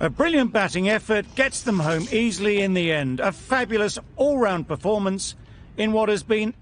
A brilliant batting effort gets them home easily in the end. A fabulous all-round performance in what has been...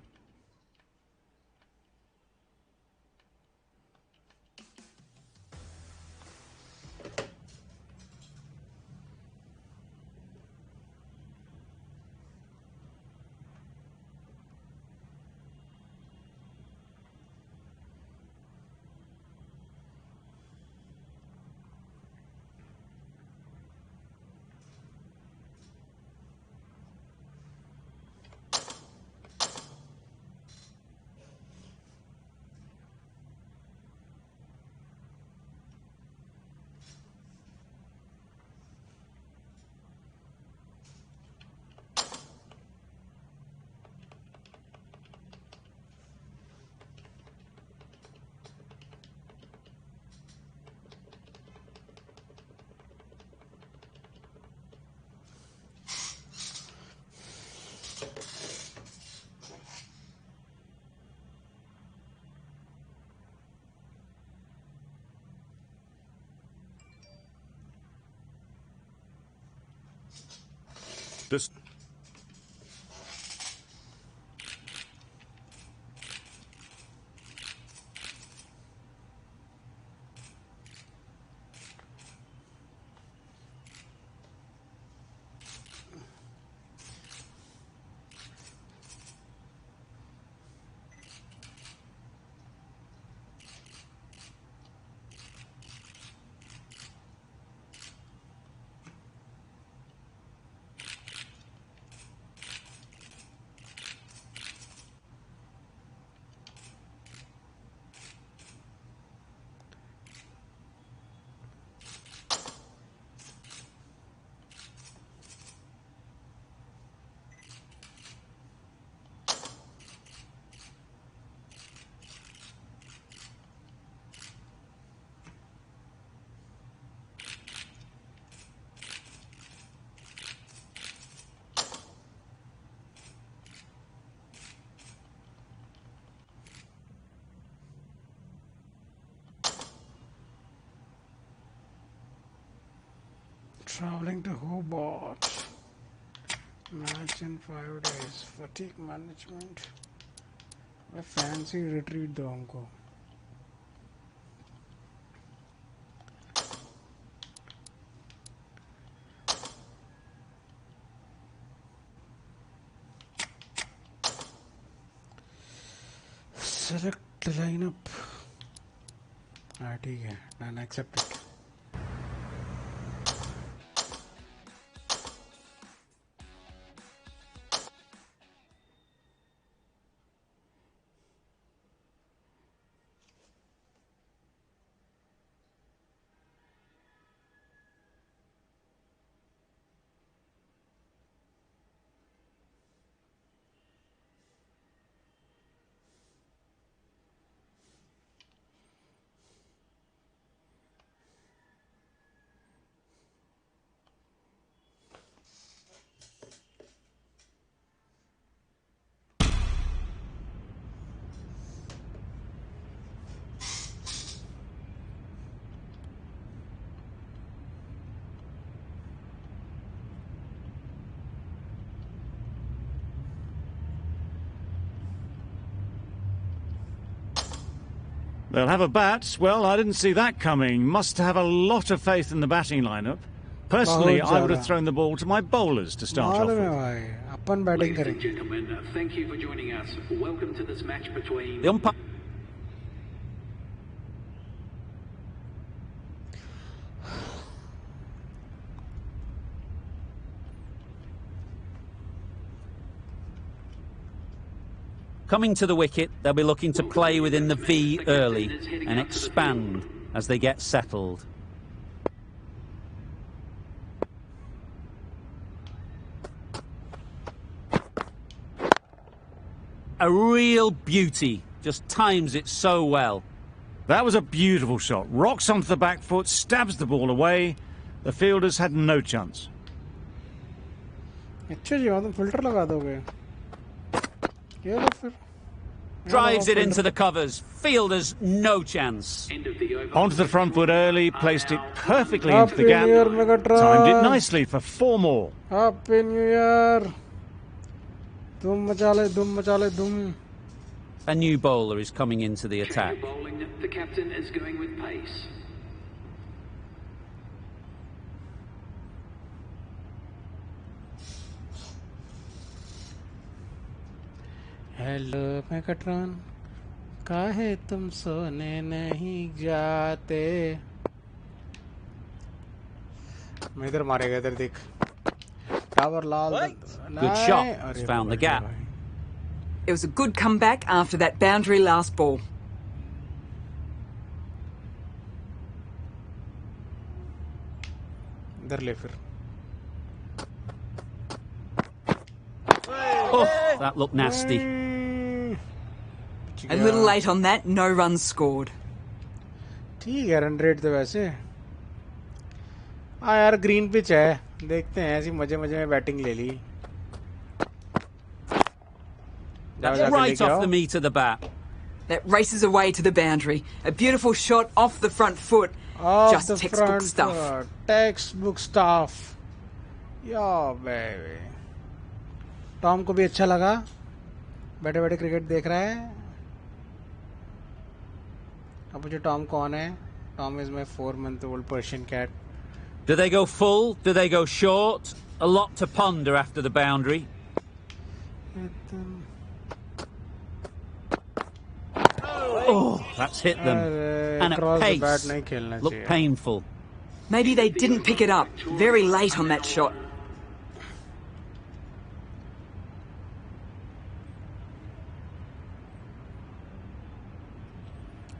This... Traveling to Hobart. Match in 5 days. Fatigue management. A fancy retreat दो हमको. Select lineup. ठीक है. Done. Accept it. They'll have a bat. Well, I didn't see that coming. Must have a lot of faith in the batting lineup. Personally, I would have thrown the ball to my bowlers to start off with. Ladies and gentlemen, thank you for joining us. Welcome to this match between... The umpire... Coming to the wicket, they'll be looking to play within the V early and expand as they get settled. A real beauty, just times it so well. That was a beautiful shot. Rocks onto the back foot, stabs the ball away. The fielders had no chance. अच्छा जी, वहाँ तो filter लगा दोगे. ये लो फिर. Drives it into the covers. Fielders, no chance. End of the over. Onto the front foot early, placed it perfectly into the Happy gap. New Year, Megatron. Timed it nicely for 4 more. Happy New Year. Dum machale, dum machale, dum. A new bowler is coming into the attack. Bowling, the captain is going with pace. Hello, Megatron. काहे तुम सोने नहीं जाते? मैं इधर मारेगा इधर देख. Tower Lal. Good shot. It's found the gap. It was a good comeback after that boundary last ball. इधर ले फिर. Oh, that looked nasty. A little late on that, no runs scored. ठीक है रन रेट तो वैसे. हाँ यार green pitch है. देखते हैं ऐसी मजे मजे में बैटिंग ले ली. That's right off the meat of the bat. That races away to the boundary. A beautiful shot off the front foot. Just textbook stuff. Textbook stuff. Yeah, baby. Tom को भी अच्छा लगा. बैठे बैठे क्रिकेट देख रहा है. अब मुझे टॉम कौन है? Tom is my 4-month-old Persian cat. Do they go full? Do they go short? A lot to ponder after the boundary. Oh, that's hit them. And at pace. Looked painful. Maybe they didn't pick it up. Very late on that shot.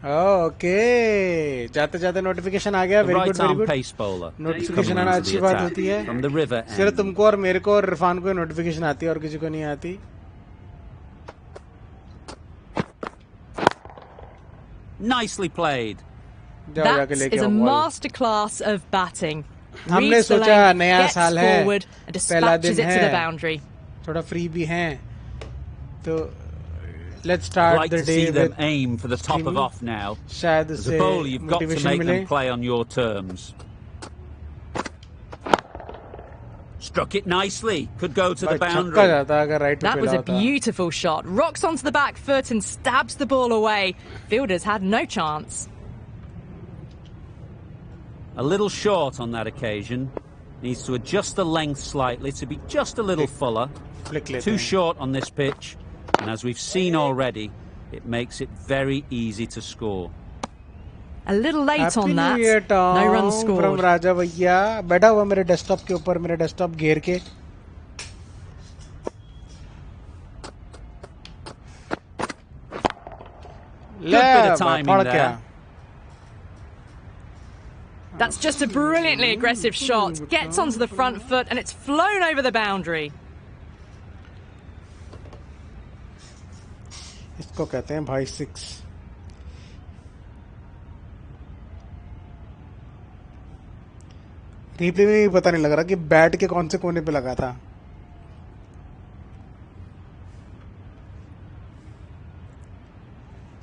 Okay. जाते जाते notification आ गया. The very good right-arm very good. pace bowler. Notification coming आना into the अच्छी बात attack होती है. From the river सिर्फ end. तुमको और मेरे को और इरफान को नोटिफिकेशन आती है और किसी को नहीं आती. Nicely played. जाओ That जाके लेके is a आओ बॉल. masterclass of batting. हमने Reads the सोचा lane, नया gets साल है. forward and पहला dispatches दिन it to the है. boundary. थोड़ा फ्री भी हैं. तो let's start Like the to day see them with aim for the top of Jimmy. off now. शायद As उससे a bowler, you've got to motivation make मिले. them play on your terms. Struck it nicely. Could go to the भाई छक्का boundary. जाता अगर right पे That was पेला a होता. beautiful shot. Rocks onto the back foot and stabs the ball away. Fielders had no chance. A little short on that occasion. Needs to adjust the length slightly to be just a little fuller. Flick लेते Too हैं. short on this pitch. And as we've seen already, it makes it very easy to score. A little late Happy on that. New Year, Tom, No runs from scored. राजा भैया. बैठा हुआ मेरे desktop के ऊपर. मेरे desktop घेर के. Good bit of timing फड़ there. क्या? That's just a brilliantly aggressive shot. Gets onto the front foot and it's flown over the boundary. इसको कहते हैं भाई 6. रिप्ले में भी पता नहीं लग रहा कि बैट के कौन से कोने पे लगा था.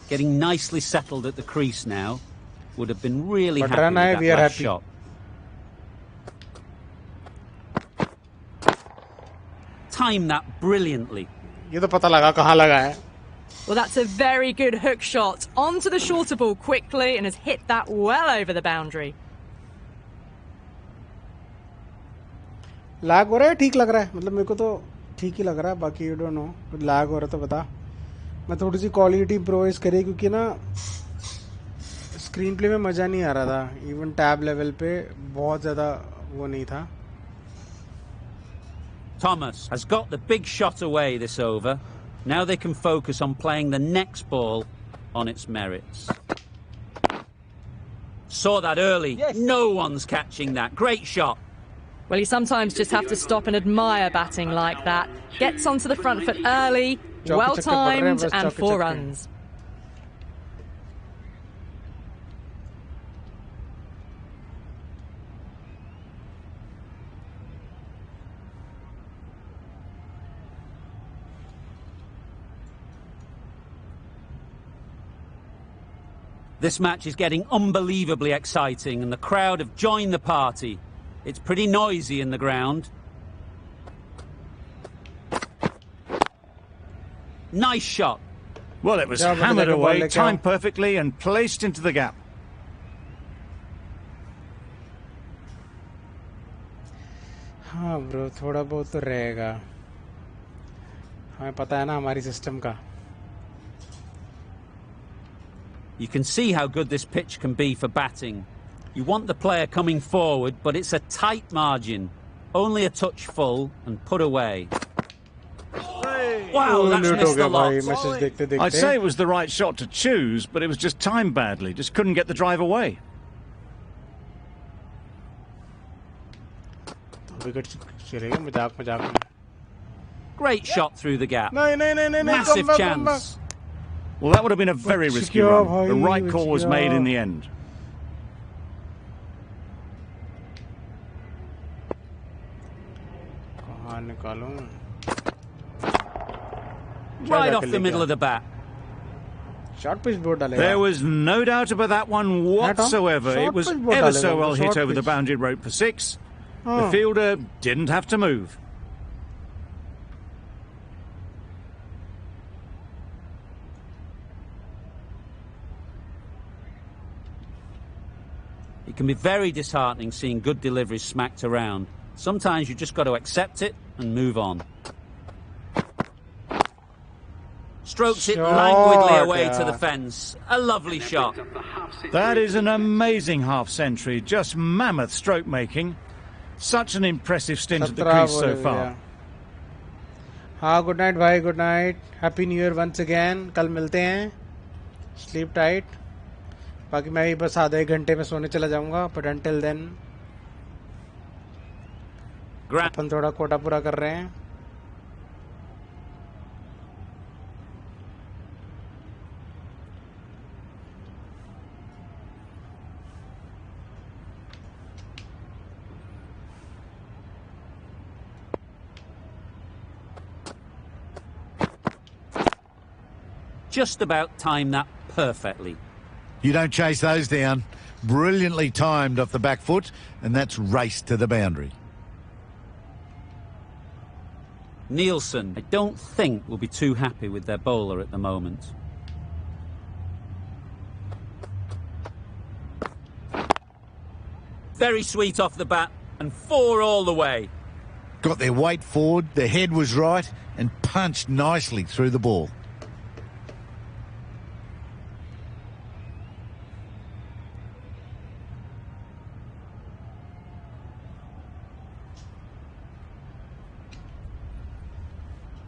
Getting nicely settled at the crease now. Would have been really But happy run with high, that we are last happy. shot. Time that brilliantly. ये तो पता लगा कहाँ लगा है. Well, that's a very good hook shot. Onto the shorter ball quickly and has hit that well over the boundary. Lag हो रहा है. ठीक लग रहा है. मतलब मेरे को तो ठीक ही लग रहा है. बाकी यू डोंट नो. लैग हो रहा है तो बता. मैं थोड़ी सी क्वालिटी इम्प्रोवाइज करी क्योंकि ना स्क्रीन प्ले में मज़ा नहीं आ रहा था. इवन टैब लेवल पे बहुत ज़्यादा वो नहीं था. Thomas has got the big shot away this over. Now they can focus on playing the next ball on its merits. Saw that early. Yes. No one's catching that. Great shot. Well, you sometimes just have to stop and admire batting like that. Gets onto the front foot early, well timed, and 4 runs. This match is getting unbelievably exciting and the crowd have joined the party. It's pretty noisy in the ground. Nice shot. Well, it was hammered away, timed perfectly and placed into the gap. हाँ bro, थोड़ा बहुत तो रहेगा. हमें पता है ना हमारी सिस्टम का. You can see how good this pitch can be for batting. You want the player coming forward, but it's a tight margin. Only a touch full and put away. Wow, that's missed a lot. I'd say it was the right shot to choose, but it was just timed badly. Just couldn't get the drive away. Great shot through the gap. Massive chance. Well, that would have been a very risky run. The right call was made in the end. Right off the middle of the bat. There was no doubt about that one whatsoever. It was ever so well hit over the boundary rope for 6. The fielder didn't have to move. It can be very disheartening seeing good deliveries smacked around. Sometimes you just got to accept it and move on. Strokes it languidly away to the fence. A lovely shot. That is an amazing half-century. Just mammoth stroke making. Such an impressive stint at the crease so far. हाँ, good night भाई, good night. Happy New Year once again. कल मिलते हैं. Sleep tight. बाकी मैं भी बस आधा एक घंटे में सोने चला जाऊंगा. But until then, अपन थोड़ा कोटा पूरा कर रहे हैं. Just about timed that perfectly. You don't chase those down. Brilliantly timed off the back foot, and that's raced to the boundary. Nielsen, I don't think, will be too happy with their bowler at the moment. Very sweet off the bat, and 4 all the way. Got their weight forward, their head was right, and punched nicely through the ball.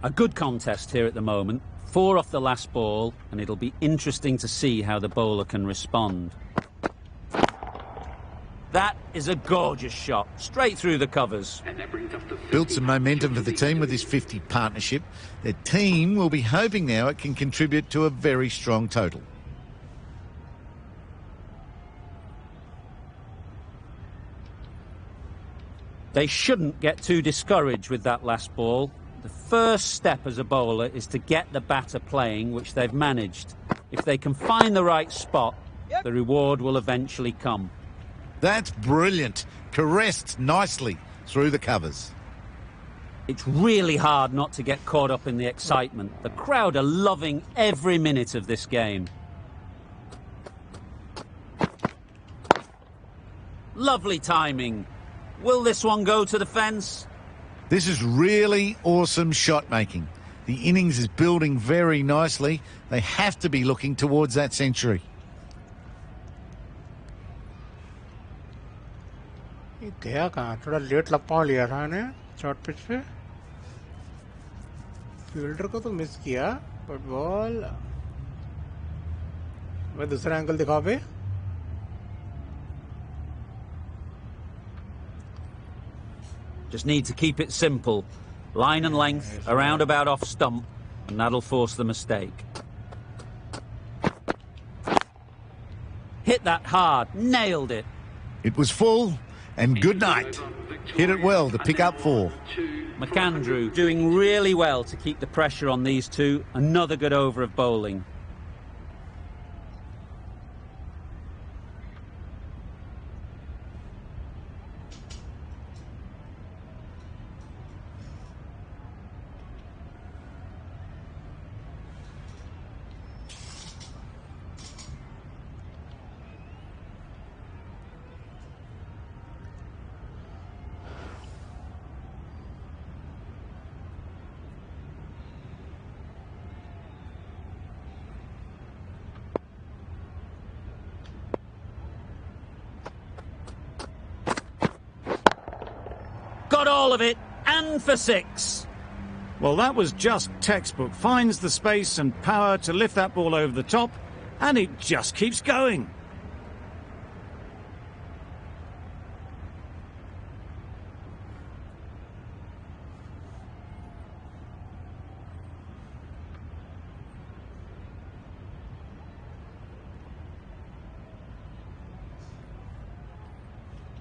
A good contest here at the moment. 4 off the last ball, and it'll be interesting to see how the bowler can respond. That is a gorgeous shot, straight through the covers. Built some momentum for the team with this 50 partnership. Their team will be hoping now it can contribute to a very strong total. They shouldn't get too discouraged with that last ball. The first step as a bowler is to get the batter playing, which they've managed. If they can find the right spot, the reward will eventually come. That's brilliant. Caressed nicely through the covers. It's really hard not to get caught up in the excitement. The crowd are loving every minute of this game. Lovely timing. Will this one go to the fence? This is really awesome shot making. The innings is building very nicely. They have to be looking towards that century. गया कहाँ? थोड़ा late लपा लिया था ने short pitch पे. Fielder को तो miss किया, बट बॉल. मैं दूसरा एंगल दिखाओ पे. Just need to keep it simple. Line and length, a roundabout off stump, and that'll force the mistake. Hit that hard, nailed it. It was full, and good night. Hit it well to pick up 4. McAndrew doing really well to keep the pressure on these two. Another good over of bowling. all of it, and for 6. Well, that was just textbook. Finds the space and power to lift that ball over the top, and it just keeps going.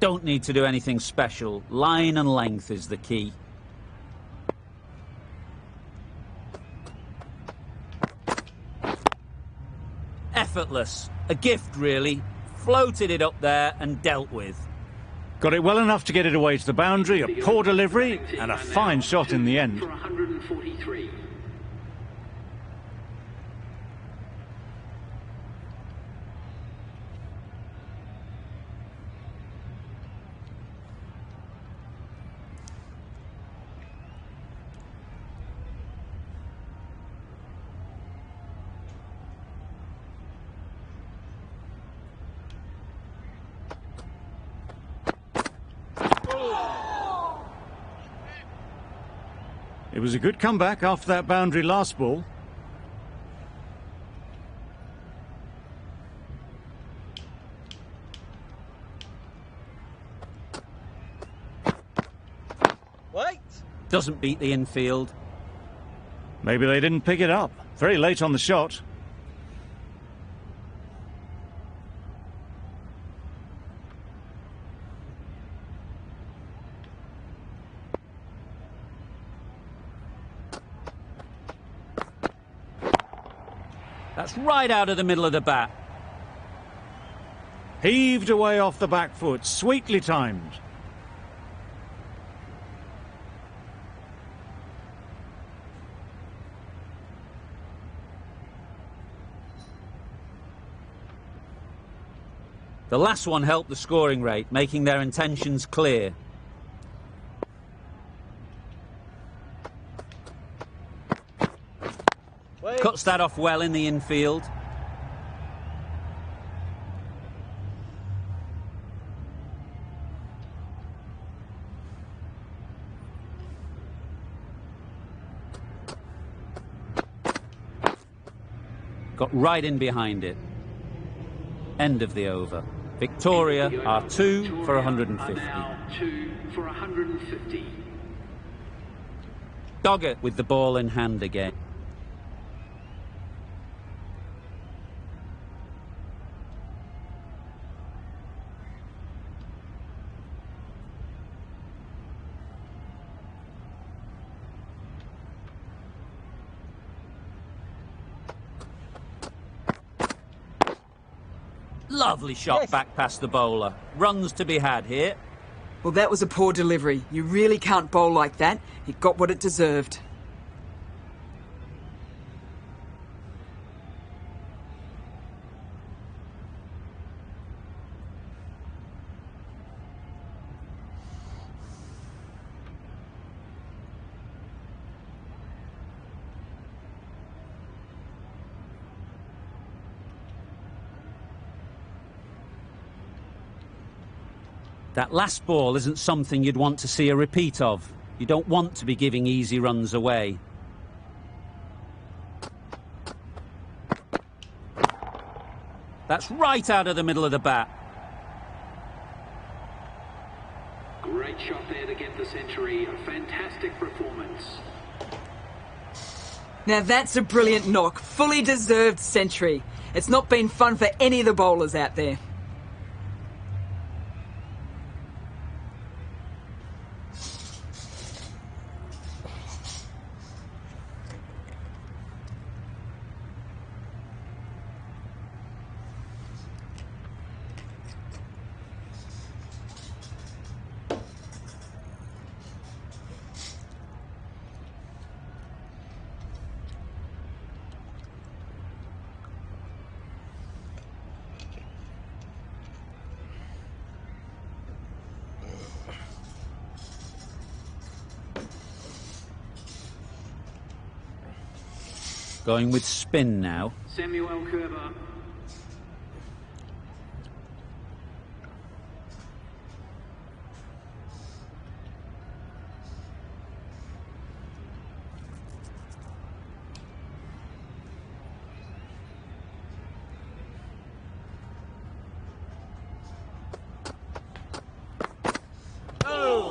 Don't need to do anything special. Line and length is the key. Effortless. A gift, really. Floated it up there and dealt with. Got it well enough to get it away to the boundary, a poor delivery, and a fine shot in the end. For 143. It was a good comeback after that boundary last ball. Wait! Doesn't beat the infield. Maybe they didn't pick it up. Very late on the shot. That's right out of the middle of the bat. Heaved away off the back foot, sweetly timed. The last one helped the scoring rate, making their intentions clear. Cuts that off well in the infield. Got right in behind it. End of the over. Victoria are 2 for 150. Now 2 for 150. Doggett with the ball in hand again. Lovely shot back past the bowler. Runs to be had here. Well, that was a poor delivery. You really can't bowl like that. It got what it deserved. That last ball isn't something you'd want to see a repeat of. You don't want to be giving easy runs away. That's right out of the middle of the bat. Great shot there to get the century. A fantastic performance. Now that's a brilliant knock. Fully deserved century. It's not been fun for any of the bowlers out there. Going with spin now. Samuel Kerber.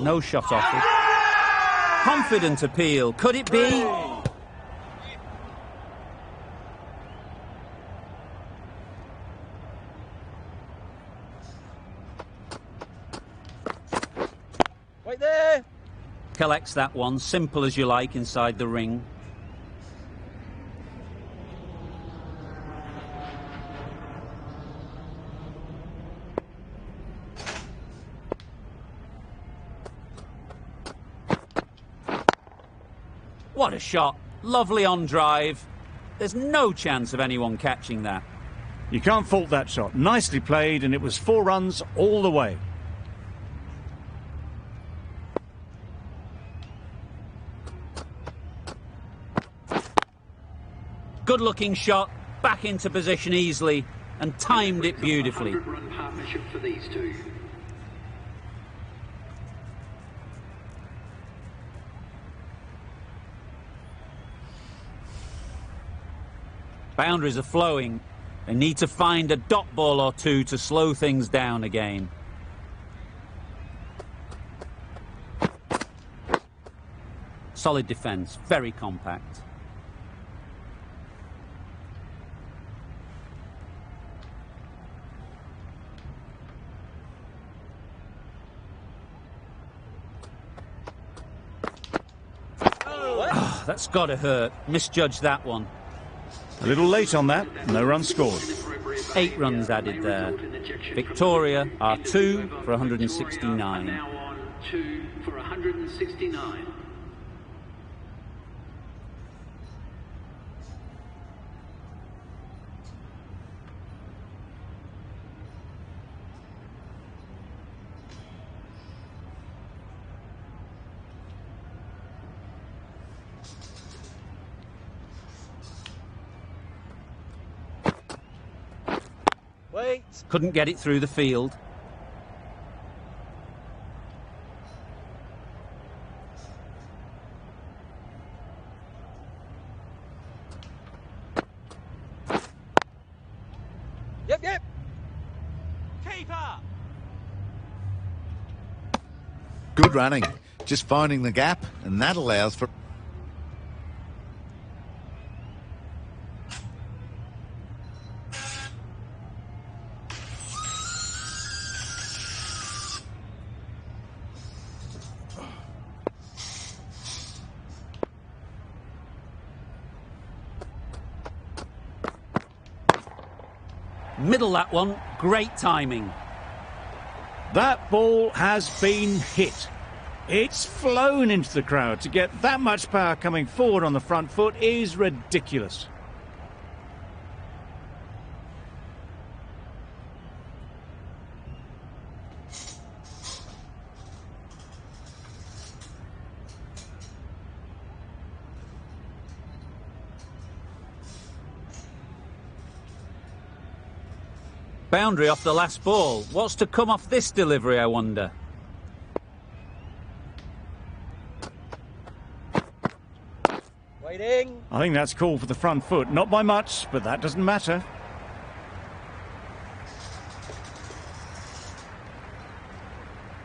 No shot offered. Confident appeal. Could it be? Right there. Collects that one, simple as you like, inside the ring. What a shot. Lovely on drive. There's no chance of anyone catching that. You can't fault that shot. Nicely played, and it was 4 runs all the way. Good-looking shot, back into position easily, and timed it beautifully. 100-run partnership for these two. Boundaries are flowing. They need to find a dot ball or two to slow things down again. Solid defence, very compact. Oh, that's got to hurt. Misjudged that one. A little late on that. No run scored. 8 runs added there. Victoria are 2 for 169. Now on 2 for 169. Wait. Couldn't get it through the field. Yep. Keeper! Good running. Just finding the gap, and that allows for... Middle that one. Great timing. That ball has been hit. It's flown into the crowd. To get that much power coming forward on the front foot is ridiculous. Boundary off the last ball. What's to come off this delivery, I wonder? Waiting. I think that's called for the front foot. Not by much, but that doesn't matter.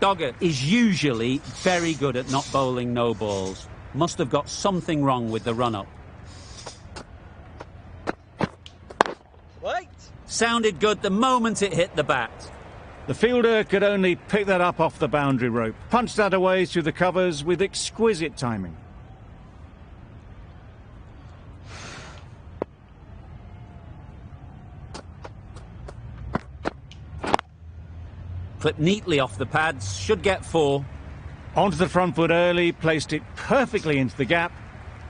Dogger is usually very good at not bowling no balls. Must have got something wrong with the run-up. Wait. Sounded good the moment it hit the bat. The fielder could only pick that up off the boundary rope. Punched that away through the covers with exquisite timing. Clipped neatly off the pads. Should get 4. Onto the front foot early, placed it perfectly into the gap.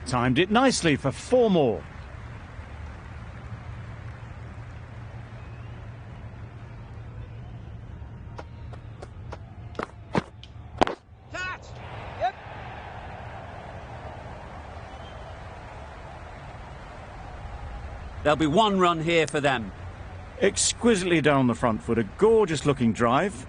Timed it nicely for 4 more. Catch. Yep. There'll be 1 run here for them. Exquisitely done on the front foot. A gorgeous looking drive.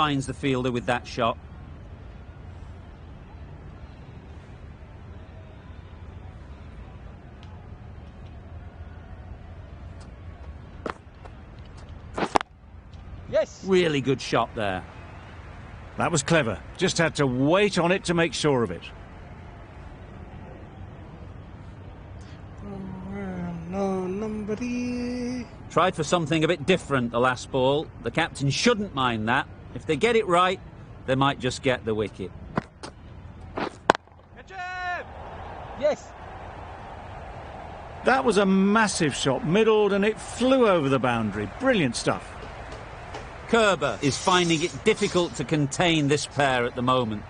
finds the fielder with that shot. Yes. Really good shot there. That was clever. Just had to wait on it to make sure of it. Tried for something a bit different the last ball. The captain shouldn't mind that. If they get it right, they might just get the wicket. Yes. That was a massive shot, middled, and it flew over the boundary. Brilliant stuff. Kerber is finding it difficult to contain this pair at the moment.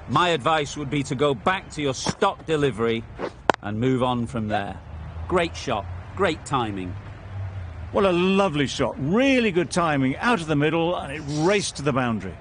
My advice would be to go back to your stock delivery and move on from there. Great shot, great timing. What a lovely shot. Really good timing, out of the middle, and it raced to the boundary.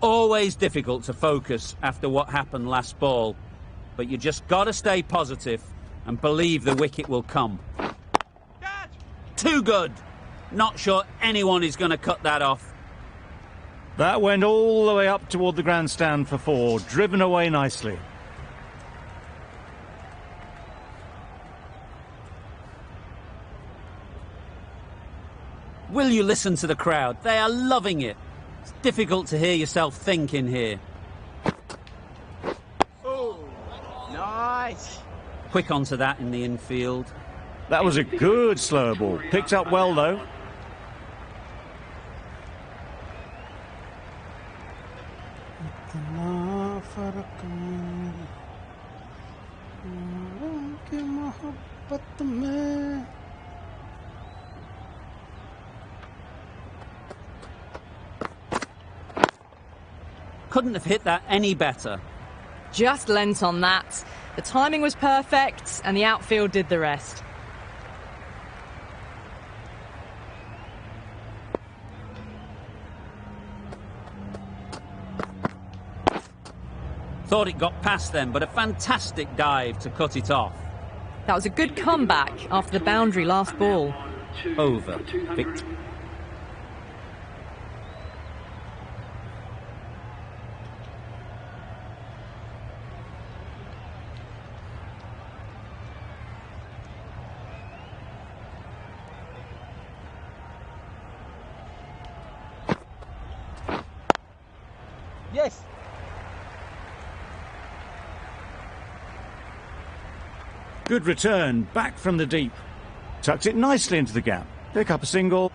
Always difficult to focus after what happened last ball, but you just got to stay positive and believe the wicket will come. Catch. Too good. Not sure anyone is going to cut that off. That went all the way up toward the grandstand for 4, driven away nicely. Will you listen to the crowd? They are loving it. It's difficult to hear yourself think in here. Oh, nice. Quick onto that in the infield. That was a good slower ball. Picked up well, though. Couldn't have hit that any better. Just lent on that. The timing was perfect, and the outfield did the rest. Thought it got past them, but a fantastic dive to cut it off. That was a good comeback after the boundary last ball. Over. Victor. Yes. Good return, back from the deep. Tucks it nicely into the gap. Pick up a single.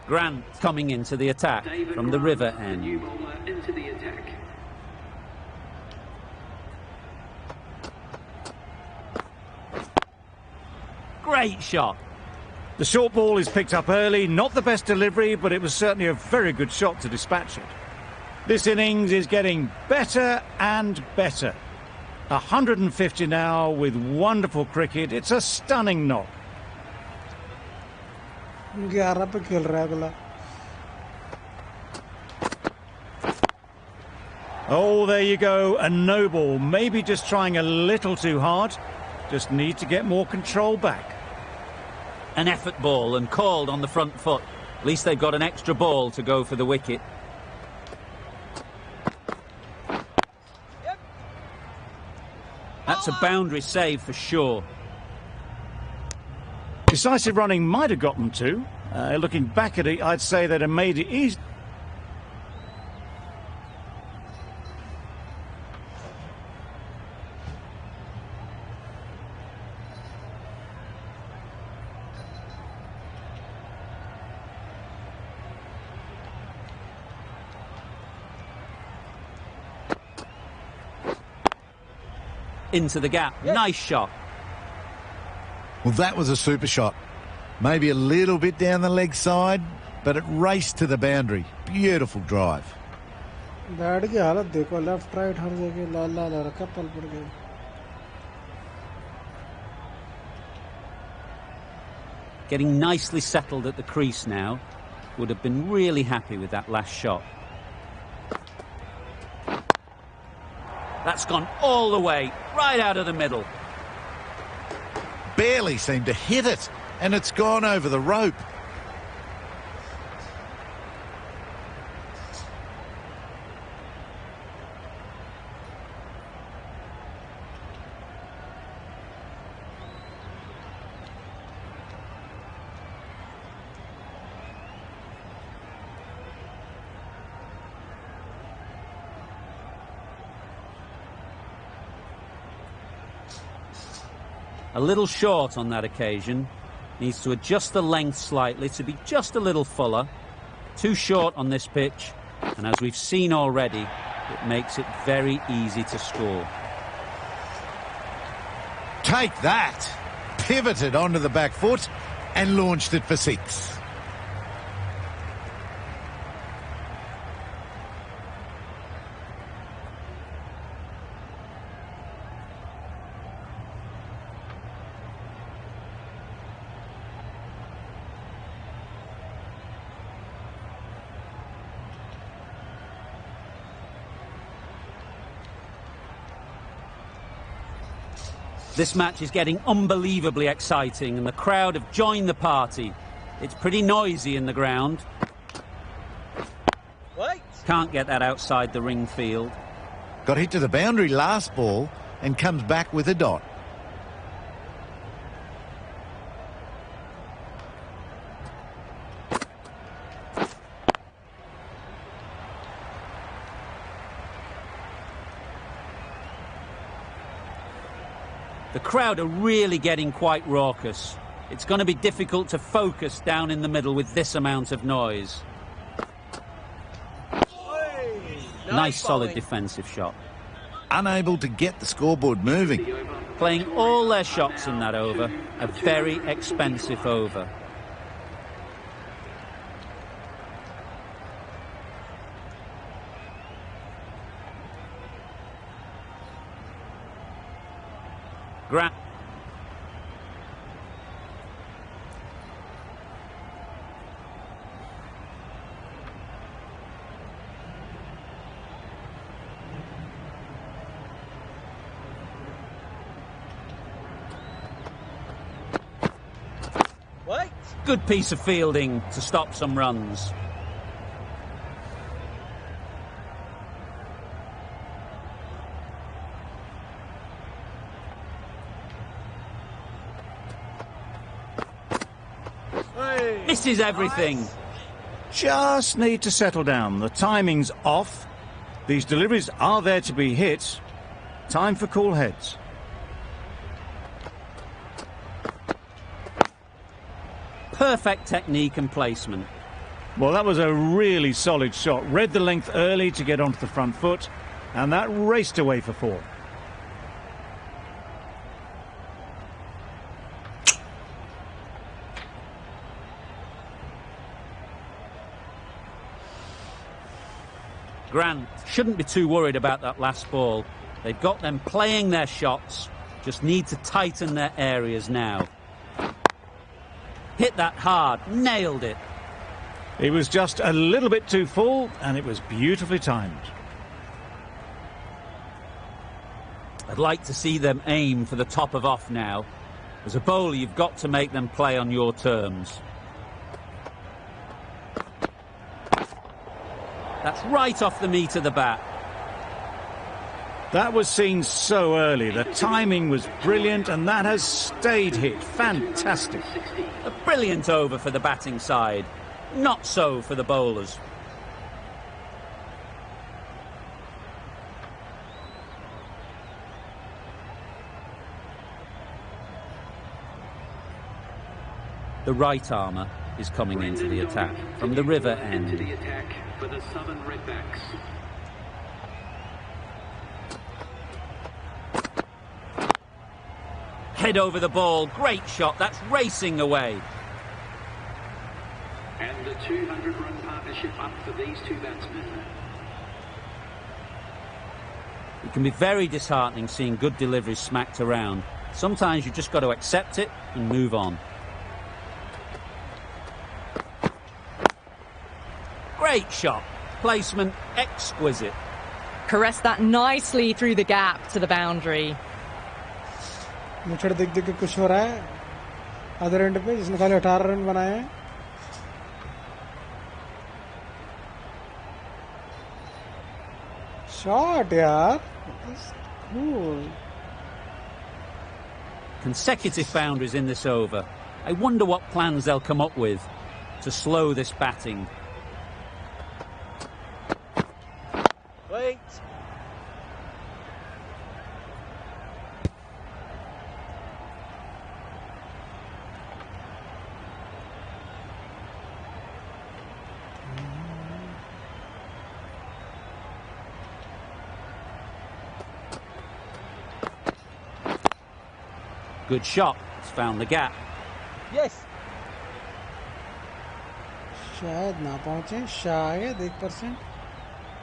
Grant coming into the attack from the river end. New bowler into the attack. Great shot. The short ball is picked up early. Not the best delivery, but it was certainly a very good shot to dispatch it. This innings is getting better and better. 150 now with wonderful cricket. It's a stunning knock. 11 पे खेल रहा है अगला. Oh, there you go, a no ball. Maybe just trying a little too hard. Just need to get more control back. An effort ball and called on the front foot. At least they've got an extra ball to go for the wicket. Yep. That's a boundary save for sure. Decisive running might have got them too. Looking back at it, I'd say they'd have made it easy. Into the gap. Yep. Nice shot. Well, that was a super shot. Maybe a little bit down the leg side, but it raced to the boundary. Beautiful drive. Bat की हालत देखो, left right हर जगह लाल लाल रखा, पल पड़ गए. Getting nicely settled at the crease now. Would have been really happy with that last shot. That's gone all the way, right out of the middle. Barely seemed to hit it, and it's gone over the rope. A little short on that occasion. Needs to adjust the length slightly to be just a little fuller. Too short on this pitch, and as we've seen already, it makes it very easy to score. Take that! Pivoted onto the back foot and launched it for 6. This match is getting unbelievably exciting, and the crowd have joined the party. It's pretty noisy in the ground. Wait. Can't get that outside the ring field. Got hit to the boundary last ball and comes back with a dot. The crowd are really getting quite raucous. It's going to be difficult to focus down in the middle with this amount of noise. Nice solid defensive shot. Unable to get the scoreboard moving. Playing all their shots in that over. A very expensive over. Grant. Wait. Good piece of fielding to stop some runs. Misses everything. Just need to settle down. The timing's off. These deliveries are there to be hit. Time for cool heads. Perfect technique and placement. Well, that was a really solid shot. Read the length early to get onto the front foot, and that raced away for 4. Grant shouldn't be too worried about that last ball. They've got them playing their shots, just need to tighten their areas now. Hit that hard, nailed it. It was just a little bit too full, and it was beautifully timed. I'd like to see them aim for the top of off now. As a bowler, you've got to make them play on your terms. That's right off the meat of the bat. That was seen so early. The timing was brilliant, and that has stayed hit. Fantastic. A brilliant over for the batting side. Not so for the bowlers. The right armour is coming into the attack from the river end. Into the attack for the Southern Redbacks. Head over the ball, great shot, that's racing away. And the 200-run partnership up for these two batsmen. It can be very disheartening seeing good deliveries smacked around. Sometimes you just got to accept it and move on. Great shot. Placement exquisite. Caressed that nicely through the gap to the boundary. मुझे देख देख के कुछ हो रहा है other and पे जिसने खाली 18 रन बनाए हैं. शॉट यार. Cool. Consecutive boundaries in this over. I wonder what plans they'll come up with to slow this batting. Wait. Good shot. It's found the gap. Yes. शायद ना पहुंचे शायद 1%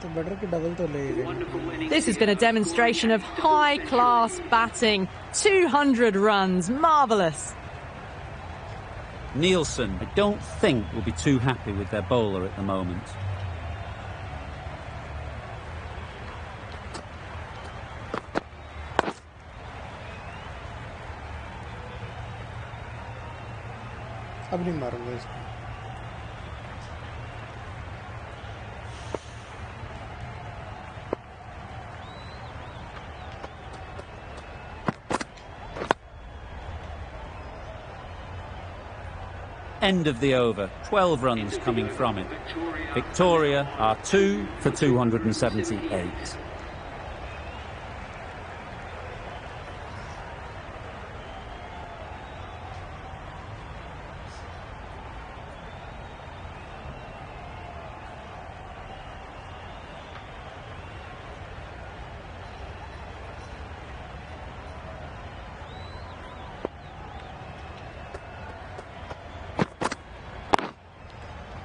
तो बेटर कि डबल तो ले लें. This has been a demonstration of high-class batting. 200 runs. Marvellous. Nielsen, I don't think, will be too happy with their bowler at the moment. अब नहीं मारूंगा इसको. End of the over. 12 runs coming from it. Victoria are 2 for 278.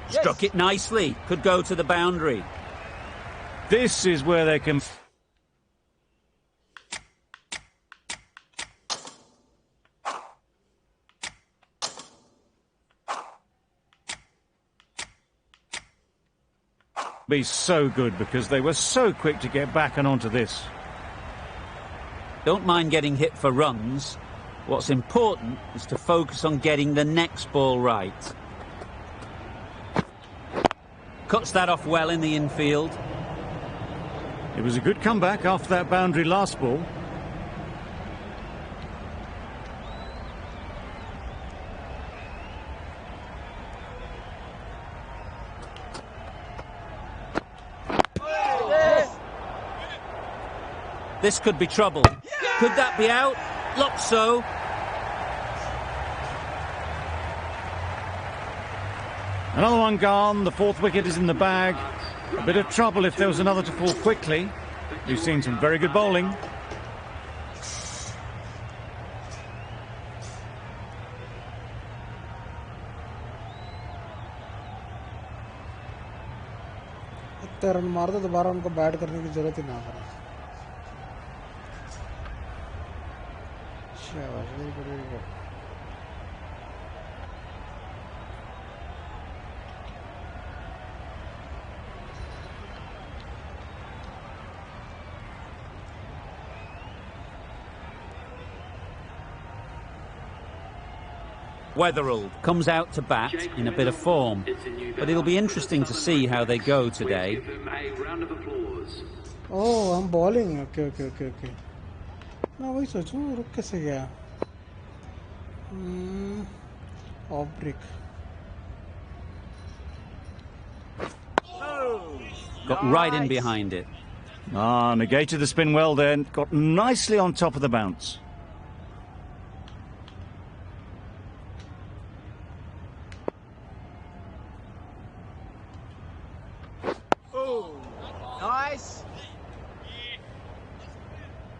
Struck it nicely. Could go to the boundary. This is where they can be so good because they were so quick to get back and onto this. Don't mind getting hit for runs. What's important is to focus on getting the next ball right. Cuts that off well in the infield. It was a good comeback after that boundary last ball. This could be trouble. Could that be out? Looks so. Another one gone. The fourth wicket is in the bag. A bit of trouble if there was another to fall quickly. We've seen some very good bowling. इतने run मार दो दोबारा उनको bat करने की जरूरत ही ना पड़े. शाबाश, very good, very good. Weatherald comes out to bat in a bit of form, but it'll be interesting to see how they go today. Oh, I'm bowling. Okay. ना वही सोचूं रुक कैसे गया. Off break. Got right in behind it. Negated the spin well then. Got nicely on top of the bounce. Nice.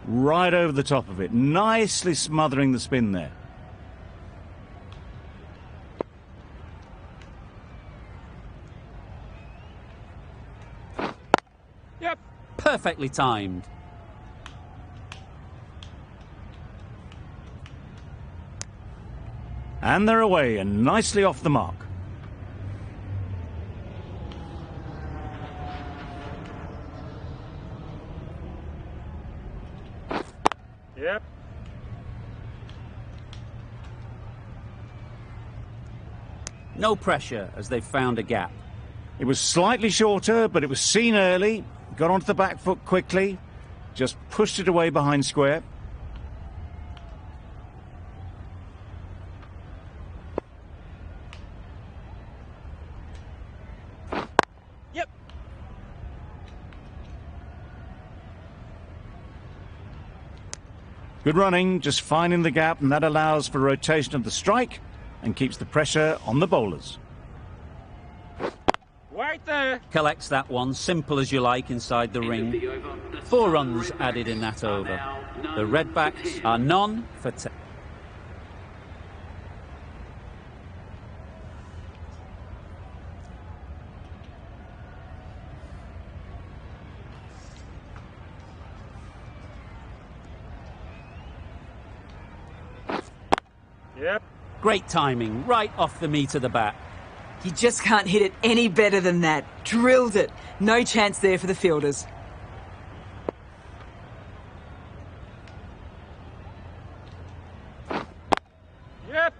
Right over the top of it. Nicely smothering the spin there. Yep. Perfectly timed. And they're away and nicely off the mark. Yep. No pressure as they've found a gap. It was slightly shorter, but it was seen early, got onto the back foot quickly, just pushed it away behind square. Yep. Good running, just finding the gap, and that allows for rotation of the strike and keeps the pressure on the bowlers. Right there. Collects that one, simple as you like, inside the ring. 4 runs added in that over. The Redbacks are none for 10. Yep. Great timing, right off the meat of the bat. You just can't hit it any better than that. Drilled it. No chance there for the fielders. Yep.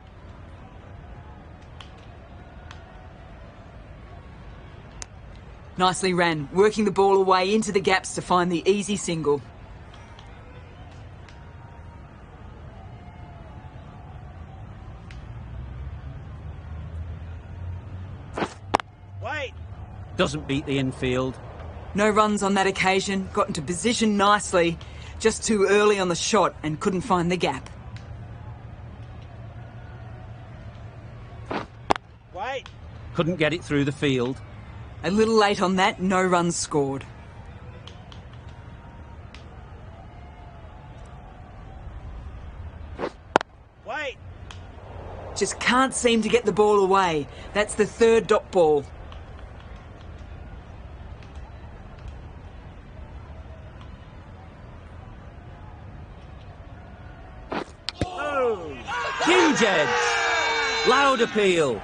Nicely ran, working the ball away into the gaps to find the easy single. Wait. Doesn't beat the infield. No runs on that occasion, got into position nicely, just too early on the shot and couldn't find the gap. Wait. Couldn't get it through the field. A little late on that, no runs scored. Wait. Just can't seem to get the ball away. That's the 3rd dot ball. Huge edge. Loud appeal.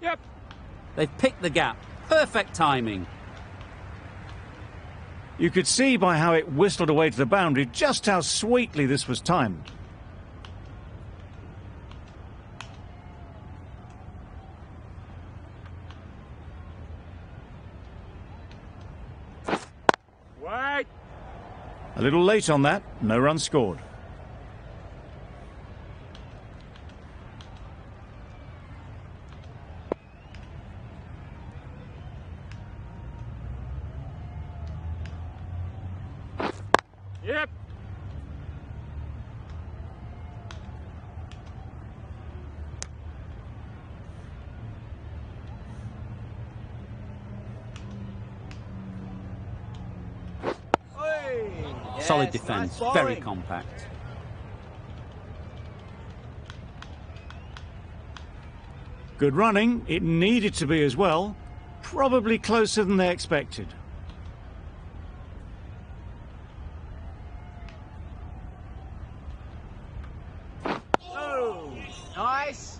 Yep. They've picked the gap. Perfect timing. You could see by how it whistled away to the boundary just how sweetly this was timed. Wait. A little late on that, no run scored. Yep. Solid Yes, defence, nice very bowling. compact. Good running, it needed to be as well. Probably closer than they expected. Oh, nice.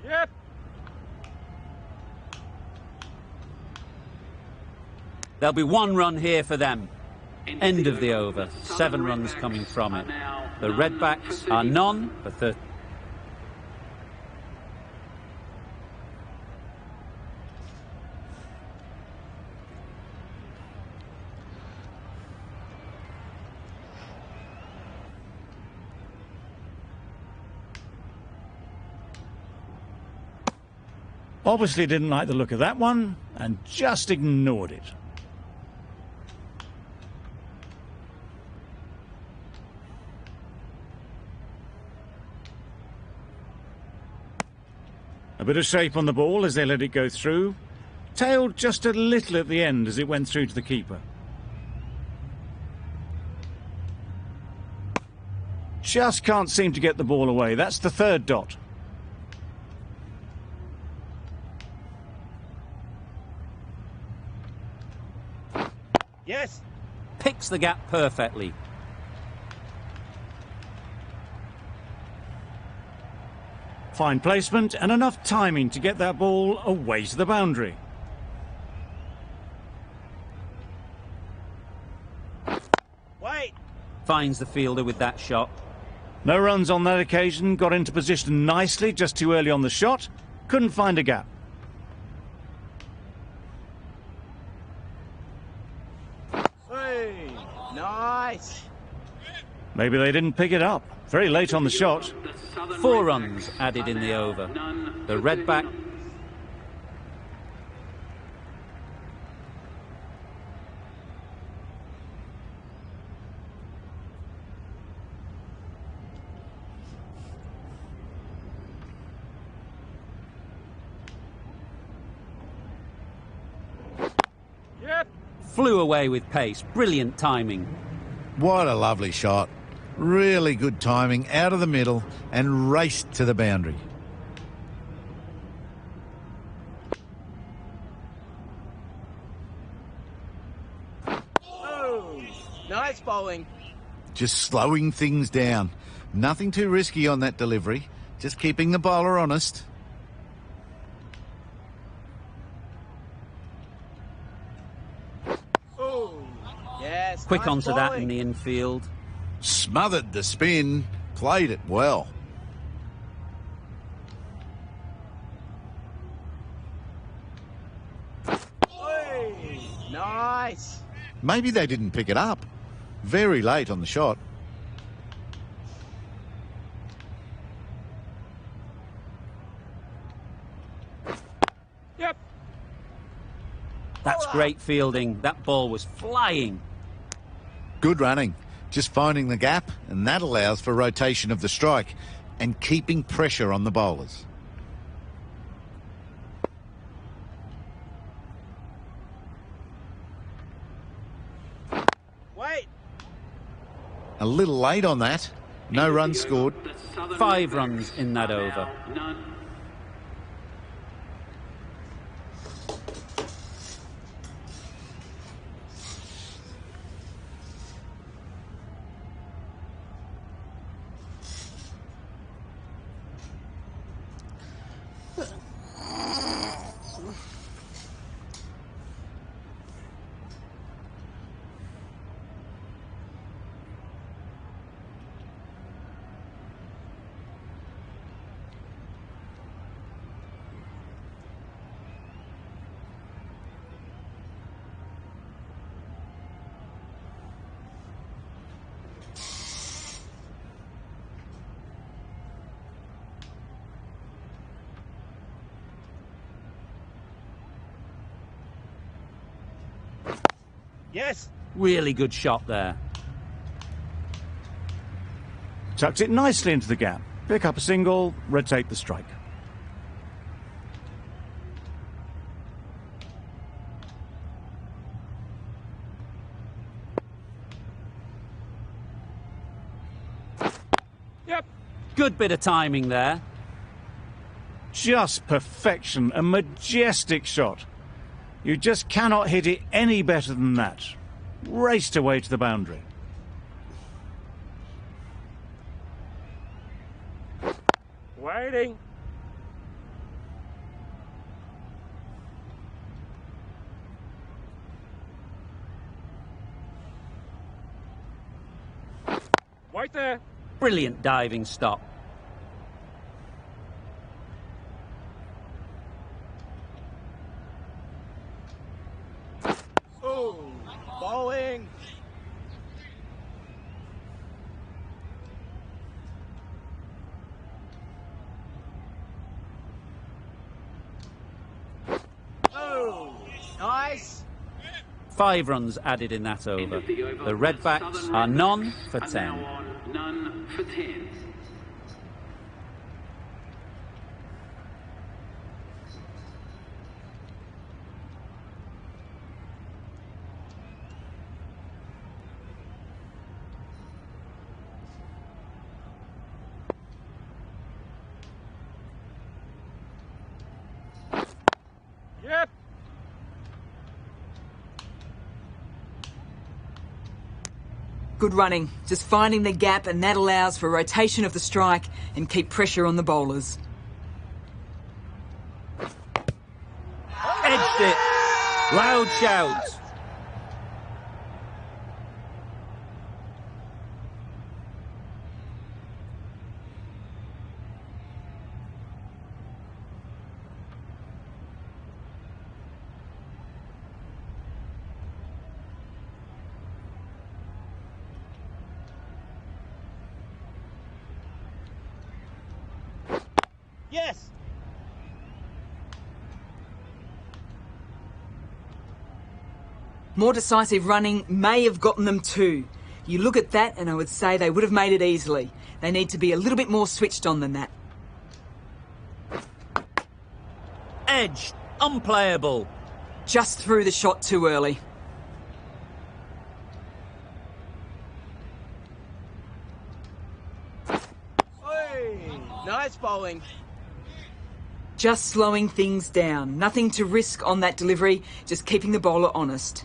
Yep. There'll be 1 run here for them. End of the over. 7 runs coming from it. The Redbacks are none for 30. Obviously didn't like the look of that one and just ignored it. bit of shape on the ball as they let it go through. Tailed just a little at the end as it went through to the keeper. Just can't seem to get the ball away. That's the third dot. Yes. Picks the gap perfectly. Fine placement and enough timing to get that ball away to the boundary. Wait. Finds the fielder with that shot. No runs on that occasion, got into position nicely just too early on the shot. Couldn't find a gap. Hey, nice. Maybe they didn't pick it up. Very late on the shot. 4 runs added in the over. The Redback flew away with pace. Brilliant timing. What a lovely shot. Really good timing, out of the middle and raced to the boundary. Oh, nice bowling. Just slowing things down. Nothing too risky on that delivery. Just keeping the bowler honest. Oh, yes. Quick nice onto that in bowling. the infield. Smothered the spin, played it well. Hey, nice. Maybe they didn't pick it up. Very late on the shot. Yep. That's great fielding. That ball was flying. Good running. Just finding the gap, and that allows for rotation of the strike and keeping pressure on the bowlers. Wait. A little late on that. No runs scored. 5 runs in that over. Yes. Really good shot there. Tucked it nicely into the gap. Pick up a single, rotate the strike. Yep. Good bit of timing there. Just perfection, a majestic shot. You just cannot hit it any better than that. Raced away to the boundary. Waiting. Wait there. Brilliant diving stop. Oh, bowling. Oh, nice. 5 runs added in that over. The Redbacks are none for 10. None for 10. Good running, just finding the gap, and that allows for rotation of the strike and keep pressure on the bowlers. Edged it. Loud shouts. Yes! More decisive running may have gotten them too. You look at that and I would say they would have made it easily. They need to be a little bit more switched on than that. Edged. Unplayable. Just threw the shot too early. Hey, nice bowling. Just slowing things down. Nothing to risk on that delivery, just keeping the bowler honest.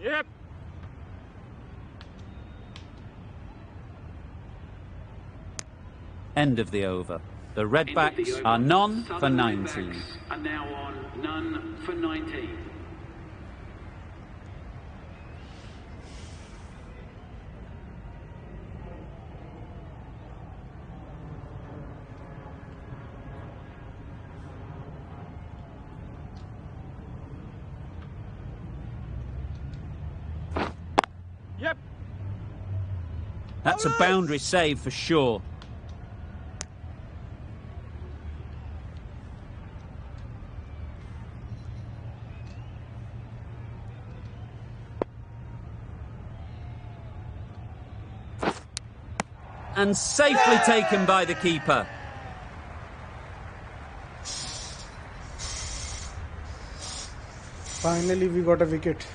Yep. End of the over. The Redbacks are none for 19. Are now on none for 19. Yep. That's a boundary save for sure. And safely taken by the keeper. Finally, we got a wicket.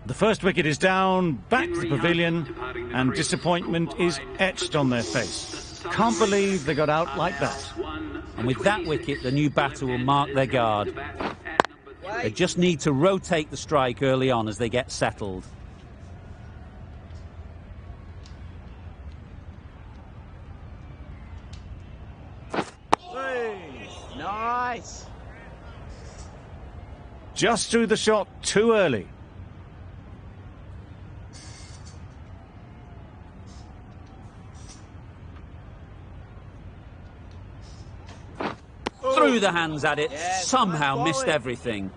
The first wicket is down, back to the pavilion, and disappointment is etched on their face. Can't believe they got out like that. And with that wicket, the new batter will mark their guard. They just need to rotate the strike early on as they get settled. Hey, nice. Just threw the shot too early. Threw the hands at it, Yeah, somehow nice missed bowling. everything.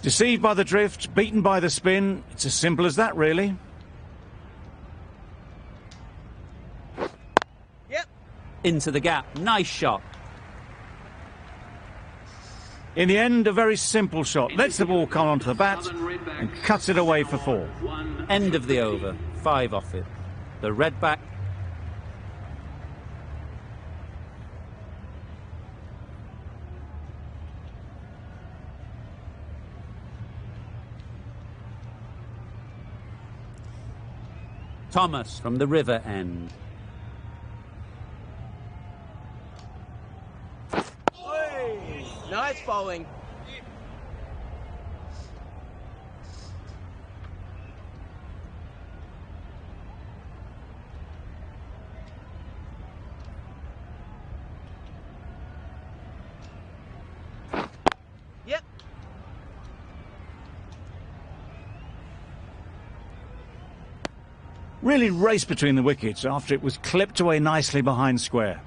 Deceived by the drift, beaten by the spin. It's as simple as that, really. Yep. Into the gap, nice shot. In the end, a very simple shot. Lets the ball come onto the bat and cuts it away for 4. End of the over, 5 off it. The Redback Thomas from the River End. Hey, nice bowling. Yep. Really raced between the wickets after it was clipped away nicely behind square.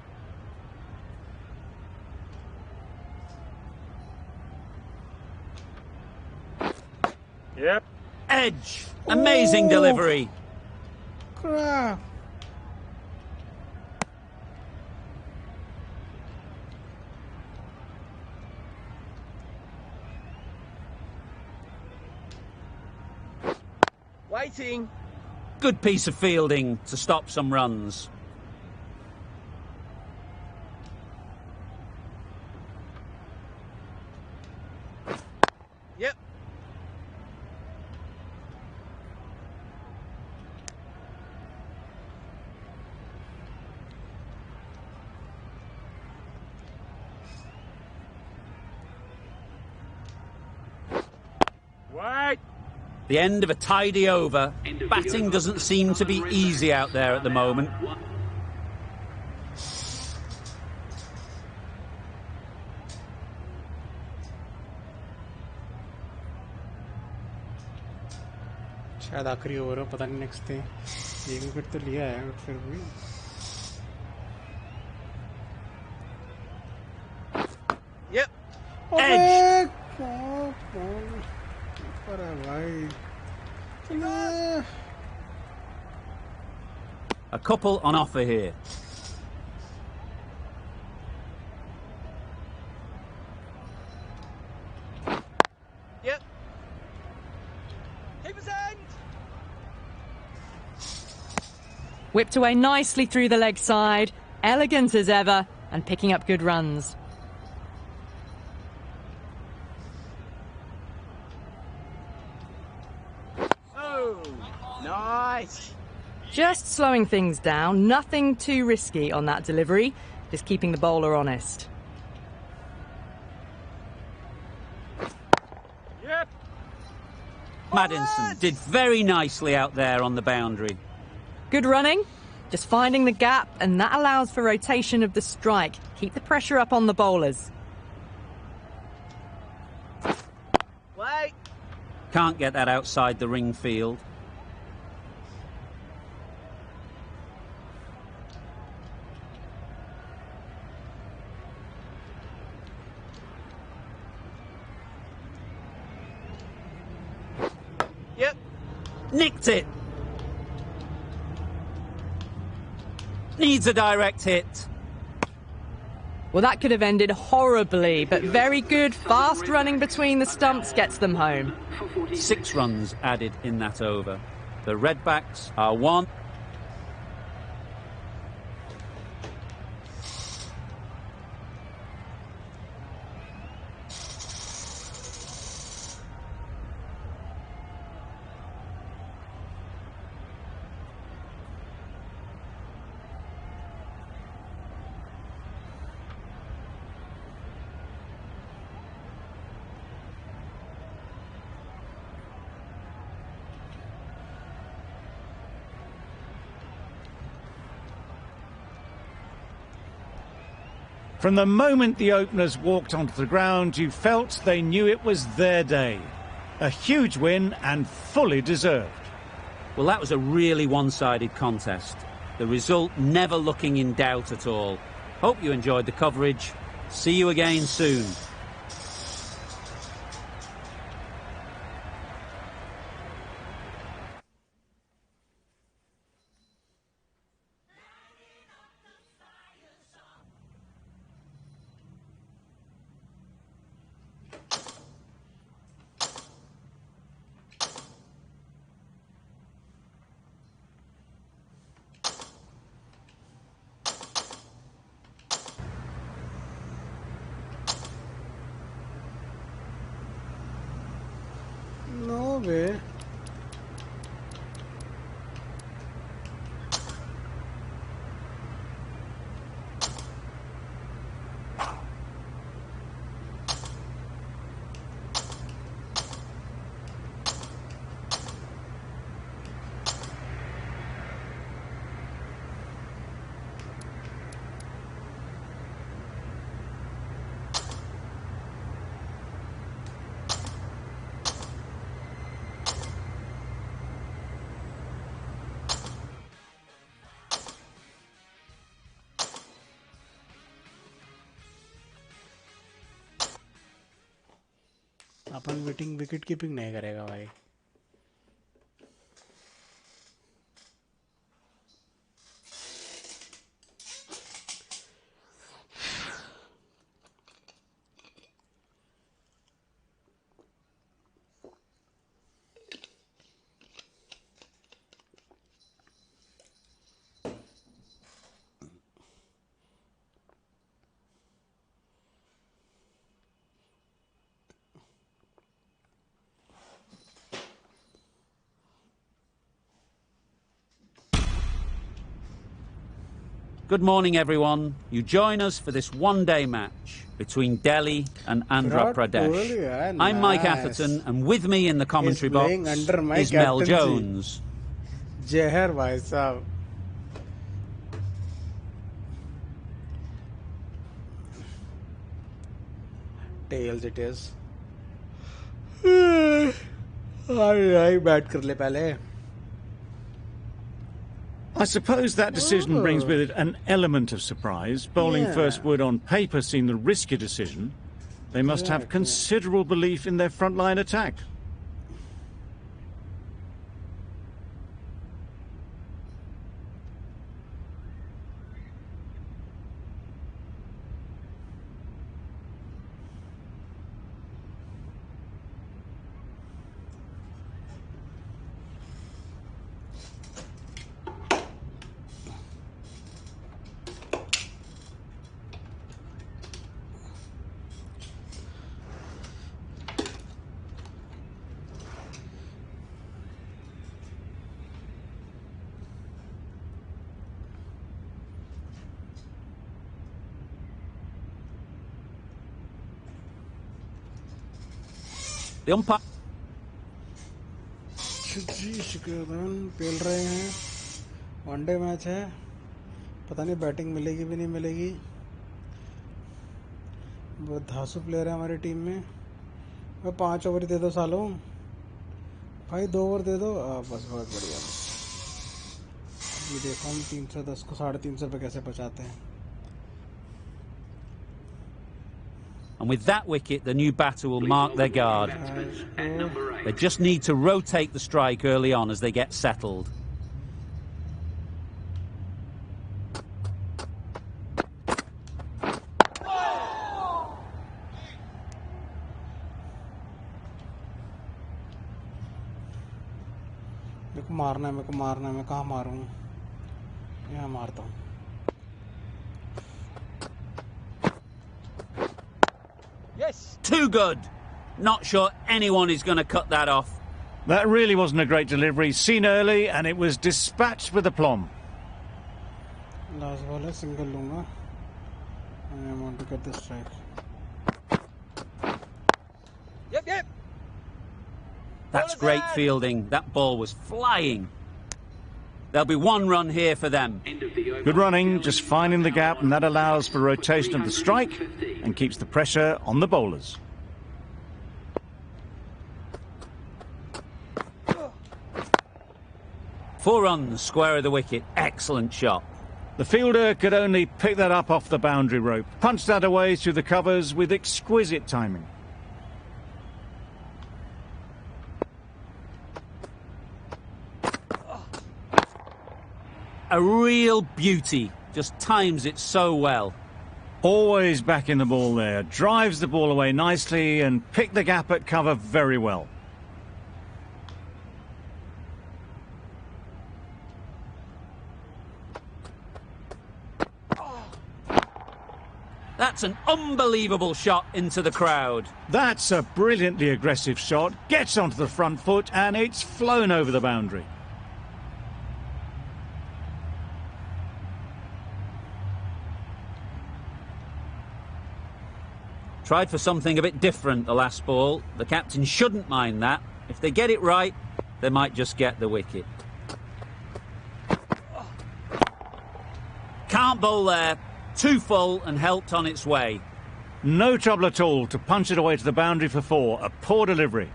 Yep. Edge, amazing delivery. Crap. Waiting. Good piece of fielding to stop some runs. Yep. Right. The end of a tidy over. Batting doesn't seem to be easy out there at the moment. शायद आखिरी over हो, पता नहीं next थे। एक wicket तो लिया है बट फिर भी Yep. Edge. ऊपर है भाई। A couple on offer here. Yep. Keeper's end. Whipped away nicely through the leg side, elegant as ever, and picking up good runs. Oh, nice. Just slowing things down, nothing too risky on that delivery, just keeping the bowler honest. Yep. Maddinson did very nicely out there on the boundary. Good running, just finding the gap, and that allows for rotation of the strike. Keep the pressure up on the bowlers. Wait. Can't get that outside the ring field. Yep. Nicked it. Needs a direct hit. Well, that could have ended horribly, but very good, fast running between the stumps gets them home. 6 runs added in that over. The Redbacks are 1. From the moment the openers walked onto the ground, you felt they knew it was their day. A huge win and fully deserved. Well, that was a really one-sided contest. The result never looking in doubt at all. Hope you enjoyed the coverage. See you again soon. No way. Upon wicket keeping नहीं करेगा भाई। Good morning, everyone. You join us for this one-day match between Delhi and Andhra Virat Pradesh. Kohli, yeah, I'm Mike nice. Atherton, and with me in the commentary He's playing box under my is Mel captaincy. Jones. Jehar bhai sahab. Tails it is. Alright, bat kar le pehle. I suppose that decision brings with it an element of surprise. Bowling Yeah. first would on paper seem the riskier decision. They must have Exactly. considerable belief in their frontline attack. The umpire. जी शिकरदान पेल रहे हैं. One day match है. पता नहीं batting मिलेगी भी नहीं मिलेगी. बहुत धांसू प्लेयर है हमारी टीम में. भाई 5 ओवर दे दो सालों. भाई 2 ओवर दे दो. बस बहुत बढ़िया. अभी देखो हम 310 को 350 पे कैसे बचाते हैं. And with that wicket, the new batter will mark their guard. At number 8. They just need to rotate the strike early on as they get settled. मेरे को मारना है. मैं कहाँ मारूं? यहाँ मारता हूँ. Yes. Too good. Not sure anyone is going to cut that off. That really wasn't a great delivery. Seen early, and it was dispatched with aplomb. Last ball है. सिंगल लूंगा. I want to get this strike. Yep. That's great fielding. That ball was flying. There'll be 1 run here for them. End of the over. Good running, just finding the gap, and that allows for rotation of the strike and keeps the pressure on the bowlers. Four runs, square of the wicket. Excellent shot. The fielder could only pick that up off the boundary rope, punched that away through the covers with exquisite timing. A real beauty. Just times it so well. Always backing the ball there, drives the ball away nicely and picked the gap at cover very well. That's an unbelievable shot into the crowd. That's a brilliantly aggressive shot, gets onto the front foot and it's flown over the boundary. Tried for something a bit different the last ball. The captain shouldn't mind that. If they get it right, they might just get the wicket. Can't bowl there. Too full and helped on its way. No trouble at all to punch it away to the boundary for 4. A poor delivery.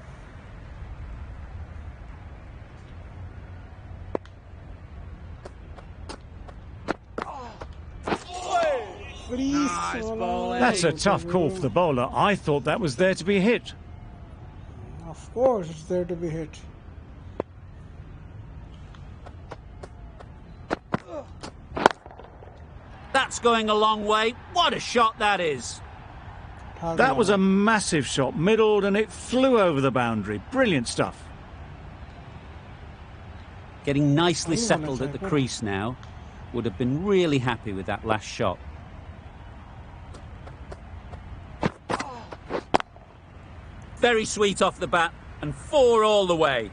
Nice bowling. That's a tough call for the bowler. I thought that was there to be hit. Of course, it's there to be hit. That's going a long way. What a shot that is. That was a massive shot, middled, and it flew over the boundary. Brilliant stuff. Getting nicely settled at the crease now. Would have been really happy with that last shot. Very sweet off the bat, and 4 all the way.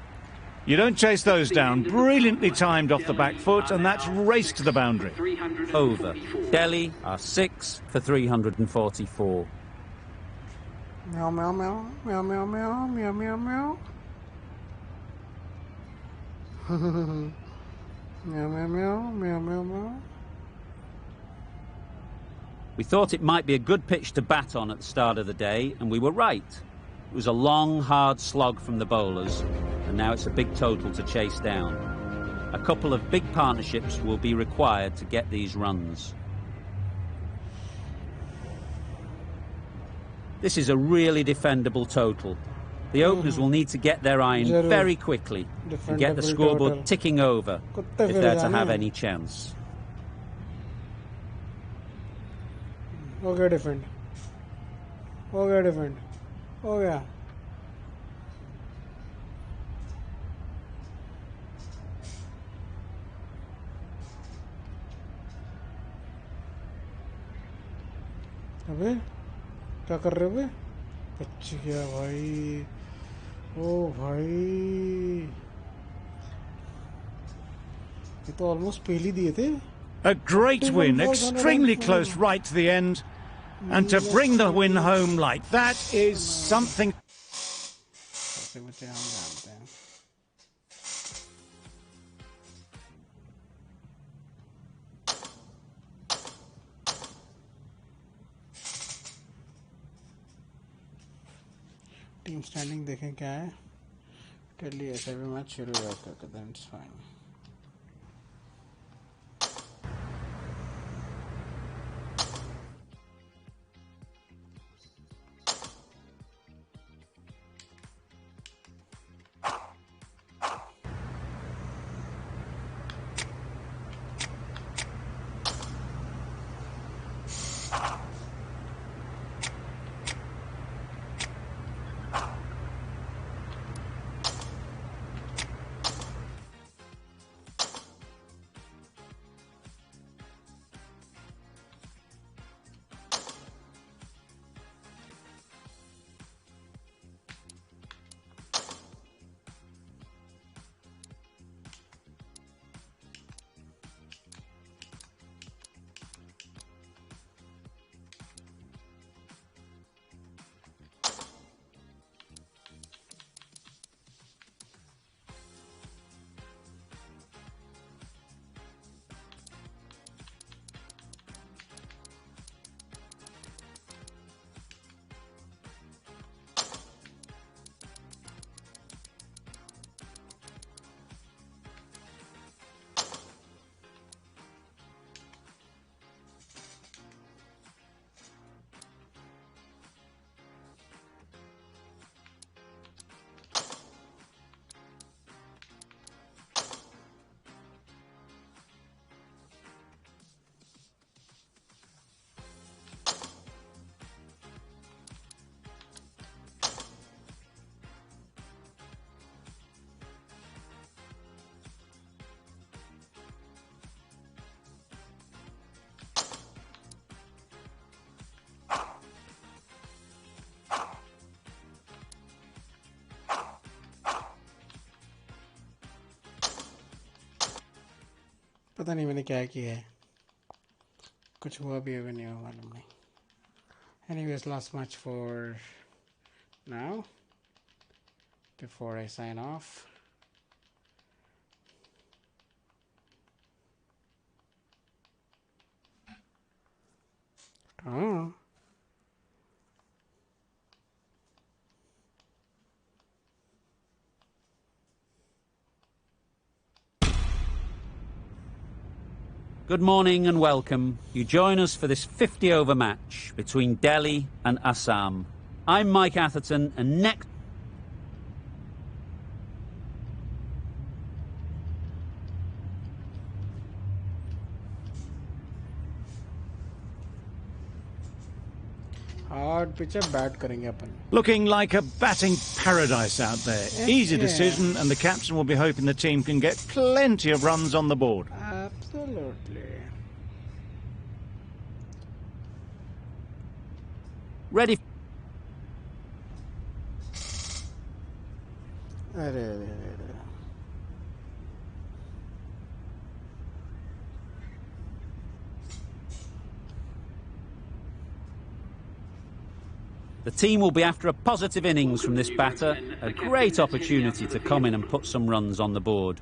You don't chase those down. Brilliantly timed off the back foot, and that's raced to the boundary. Over. Delhi are 6 for 344. Meow, meow, meow, meow, meow, meow, meow, meow, meow. Meow, meow, meow, meow, meow, meow. We thought it might be a good pitch to bat on at the start of the day, and we were right. It was a long, hard slog from the bowlers, and now it's a big total to chase down. A couple of big partnerships will be required to get these runs. This is a really defendable total. The openers will need to get their iron very quickly and get the scoreboard ticking over if they're to have any chance. Okay, defend. Okay, defend. Oh yeah. अबे क्या कर रहे हो बे? बच्ची क्या भाई? ओ भाई ये तो ऑलमोस्ट पहली दिए थे. A great win, extremely close right to the end. And to bring the win home like that is something. ऐसे बच्चे हम जानते हैं. टीम स्टैंडिंग देखें क्या है. दिल्ली ऐसे भी मैच शुरू हो जाता है. then it's fine. पता नहीं मैंने क्या किया है. कुछ हुआ भी अभी नहीं हुआ मालूम नहीं. Anyways, last match for now before I sign off. Oh. Good morning and welcome. You join us for this 50-over match between Delhi and Assam. I'm Mike Atherton, and next... Hard pitch bat करेंगे अपन. Looking like a batting paradise out there. Easy decision, and the captain will be hoping the team can get plenty of runs on the board. Absolutely. Ready. अरे The team will be after a positive innings from this batter, a great opportunity to come in and put some runs on the board.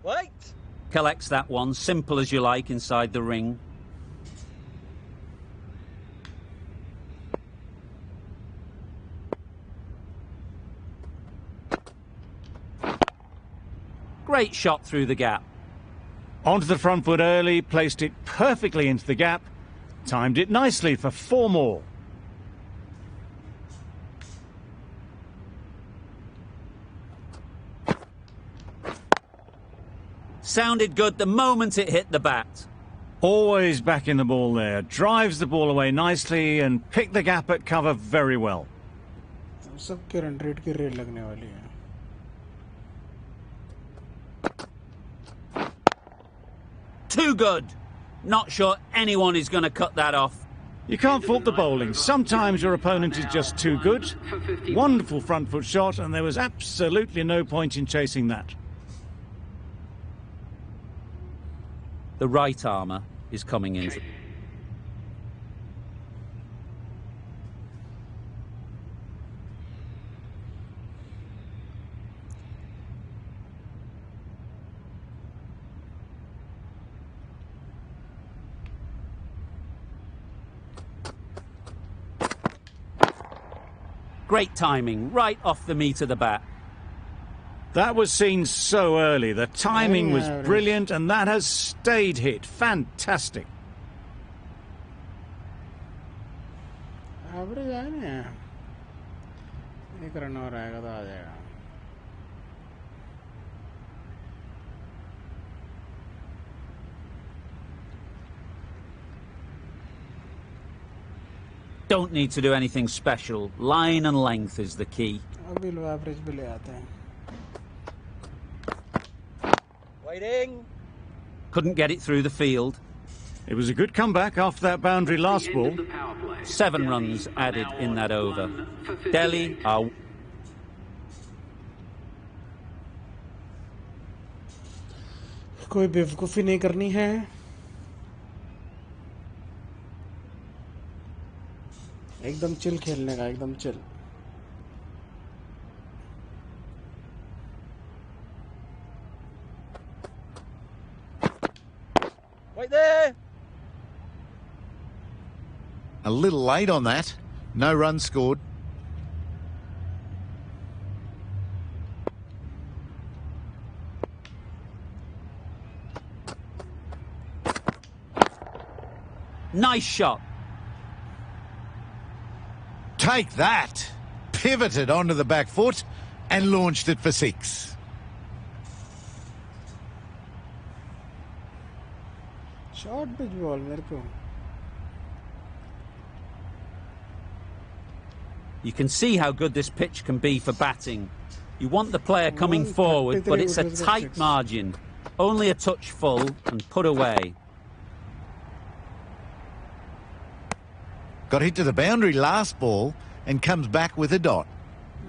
Wait. Collects that one, simple as you like, inside the ring. Great shot through the gap. Onto the front foot early, placed it perfectly into the gap, timed it nicely for 4 more. Sounded good the moment it hit the bat. Always back in the ball there, drives the ball away nicely and picked the gap at cover very well. सबके run rate की rate लगने वाली है. Too good. Not sure anyone is going to cut that off. You can't fault the bowling. Sometimes your opponent is just too good. Wonderful front foot shot, and there was absolutely no point in chasing that. The right armour is coming in. Great timing, right off the meat of the bat. That was seen so early. The timing was brilliant, and that has stayed hit. Fantastic. Average है ना. एक run और आएगा तो आ जाएगा. Don't need to do anything special. Line and length is the key. अभी लो average भी ले आते हैं. Waiting. Couldn't get it through the field. It was a good comeback after that boundary last ball. 7 runs added in that over. Delhi are... कोई बेवकूफ़ी नहीं करनी है. एकदम चिल खेलने का, एकदम chill. Wait there. A little late on that. No runs scored. Nice shot. Take that. Pivoted onto the back foot and launched it for 6. Short pitch ball मेरे को. You can see how good this pitch can be for batting. You want the player coming forward, but it's a tight margin. Only a touch full and put away. Got hit to the boundary last ball and comes back with a dot.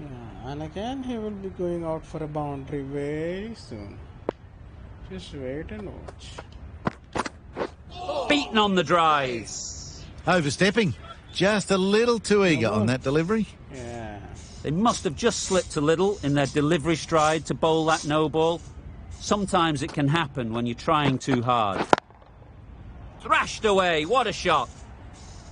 Yeah, and again he will be going out for a boundary very soon. Just wait and watch. Beaten on the drive. Overstepping. Just a little too eager on that delivery. Yeah. They must have just slipped a little in their delivery stride to bowl that no ball. Sometimes it can happen when you're trying too hard. Thrashed away. What a shot.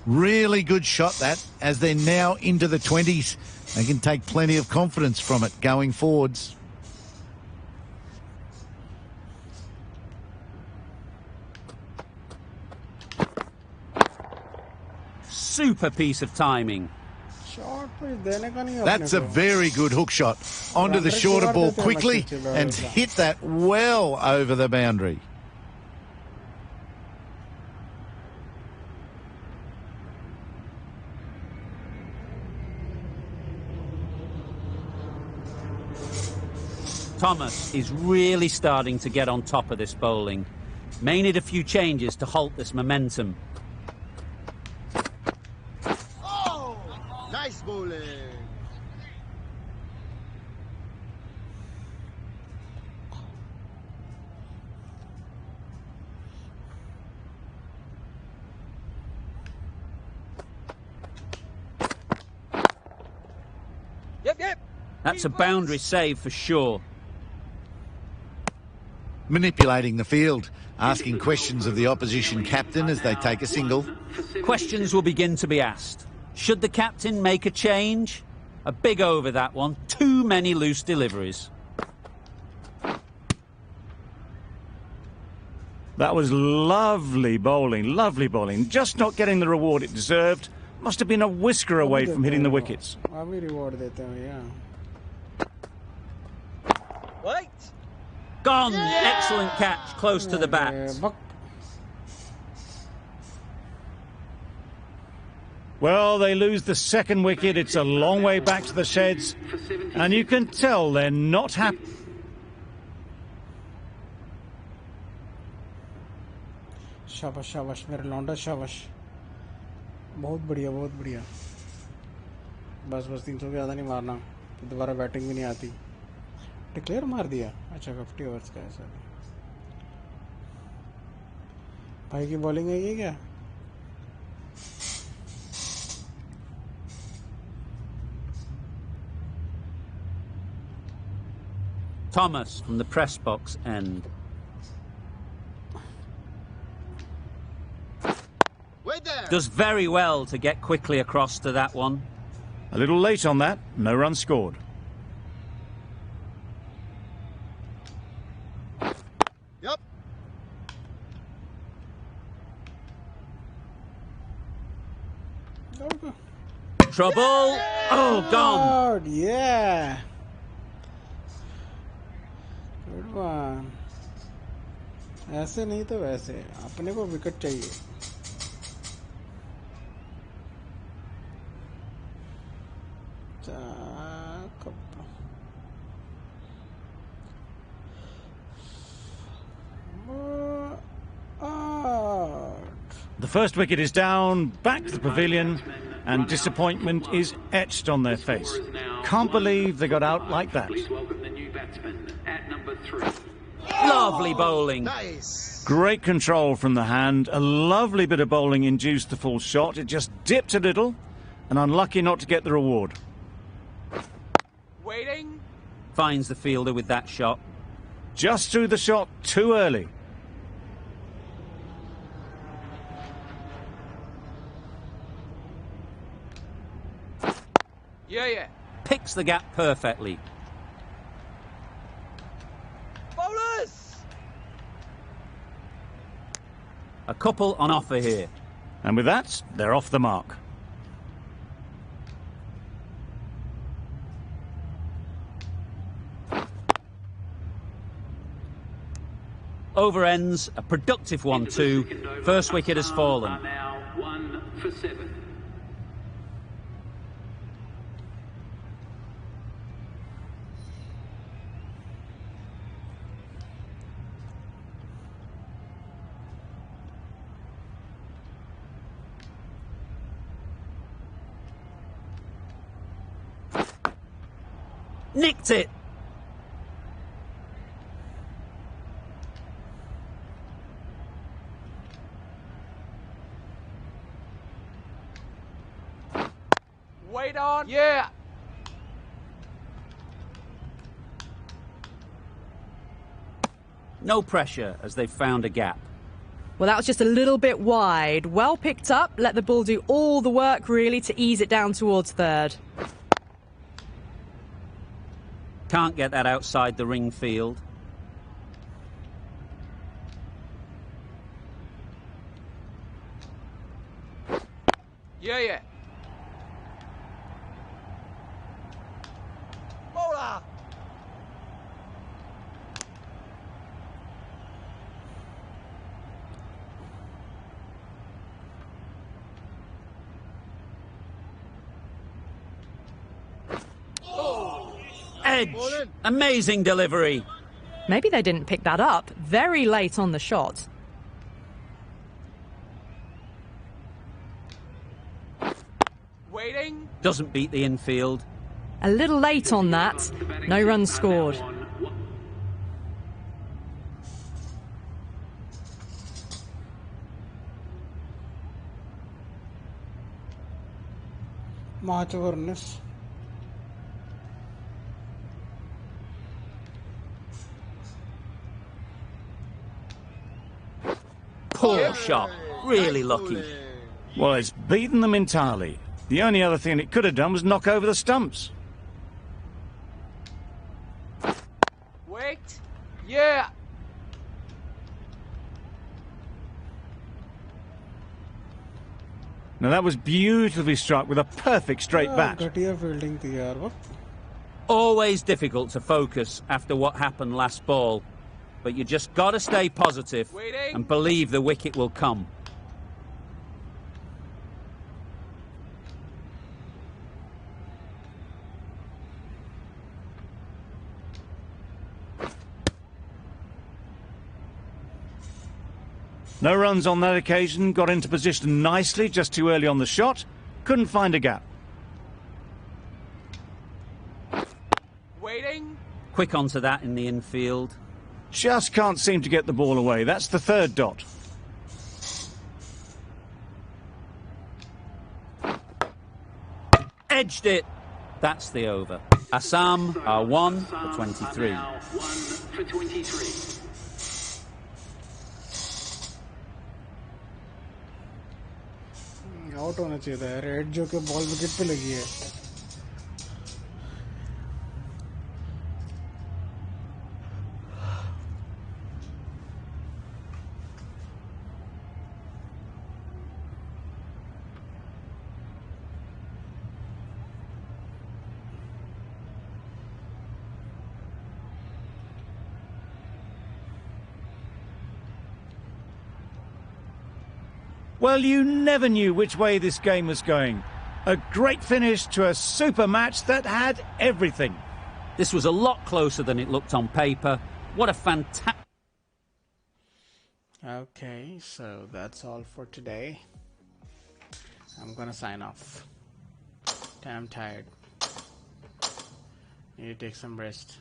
Really good shot that, as they're now into the 20s. They can take plenty of confidence from it going forwards. Super piece of timing. Short pitch देने का नहीं. That's a very good hook shot. Onto the shorter ball quickly and hit that well over the boundary. Thomas is really starting to get on top of this bowling. May need a few changes to halt this momentum. Oh, nice bowling. That's a boundary save for sure. Manipulating the field, asking questions of the opposition captain as they take a single. Questions will begin to be asked. Should the captain make a change? A big over, that one. Too many loose deliveries. That was lovely bowling. Just not getting the reward it deserved. Must have been a whisker away from hitting the wickets. अभी reward देते हैं भैया. Wait! Gone! Excellent catch, close to the bat. Well, they lose the second wicket. It's a long way back to the sheds. And you can tell they're not happy. शाबाश शाबाश मेरे लौंडा शाबाश. बहुत बढ़िया. बस 300 के ज़्यादा नहीं मारना. फिर दोबारा बैटिंग भी नहीं आती. डिक्लेयर मार दिया. अच्छा 50 ओवर्स का ऐसा. भाई की बॉलिंग है ये क्या? Thomas from the press box end. Wait there. Does very well to get quickly across to that one. A little late on that. No runs scored. Yep. Trouble. Oh, gone. Yeah. Good one. ऐसे नहीं तो वैसे अपने को wicket चाहिए. The first wicket is down, back to the pavilion, and disappointment is etched on their face. Can't believe they got out like that. Please welcome the new batsman at number 3. Lovely bowling. Nice. Great control from the hand. A lovely bit of bowling induced the full shot. It just dipped a little, and unlucky not to get the reward. Waiting. Finds the fielder with that shot. Just threw the shot too early. Yeah. Picks the gap perfectly. Bowlers! A couple on offer here. And with that, they're off the mark. Over ends, a productive one too. First wicket has fallen. Now 1 for 7. Nicked it. Wait on. Yeah. No pressure as they've found a gap. Well, that was just a little bit wide. Well picked up. Let the ball do all the work, really, to ease it down towards third. Can't get that outside the ring field. Yeah. Bowler! Edge. Amazing delivery. Maybe they didn't pick that up. Very late on the shot. Waiting. Doesn't beat the infield. A little late on that. No runs scored. March awareness. Poor shot. Really lucky. Well, it's beaten them entirely. The only other thing it could have done was knock over the stumps. Wait. Yeah. Now that was beautifully struck with a perfect straight bat. घटिया fielding थी यार वो. Always difficult to focus after what happened last ball. But you just got to stay positive and believe the wicket will come. No runs on that occasion, got into position nicely just too early on the shot, couldn't find a gap. Waiting. Quick onto that in the infield. Just can't seem to get the ball away. That's the third dot. Edged it. That's the over. Assam are 1 for 23. Now 1 for 23. Out होना चाहिए था red जो कि ball wicket पे लगी है. Well, you never knew which way this game was going. A great finish to a super match that had everything. This was a lot closer than it looked on paper. What a fantastic... Okay, so that's all for today. I'm gonna sign off. I'm tired. Need to take some rest.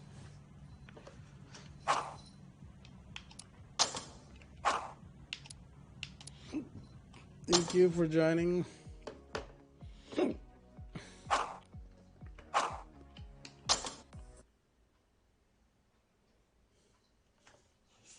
Thank you for joining.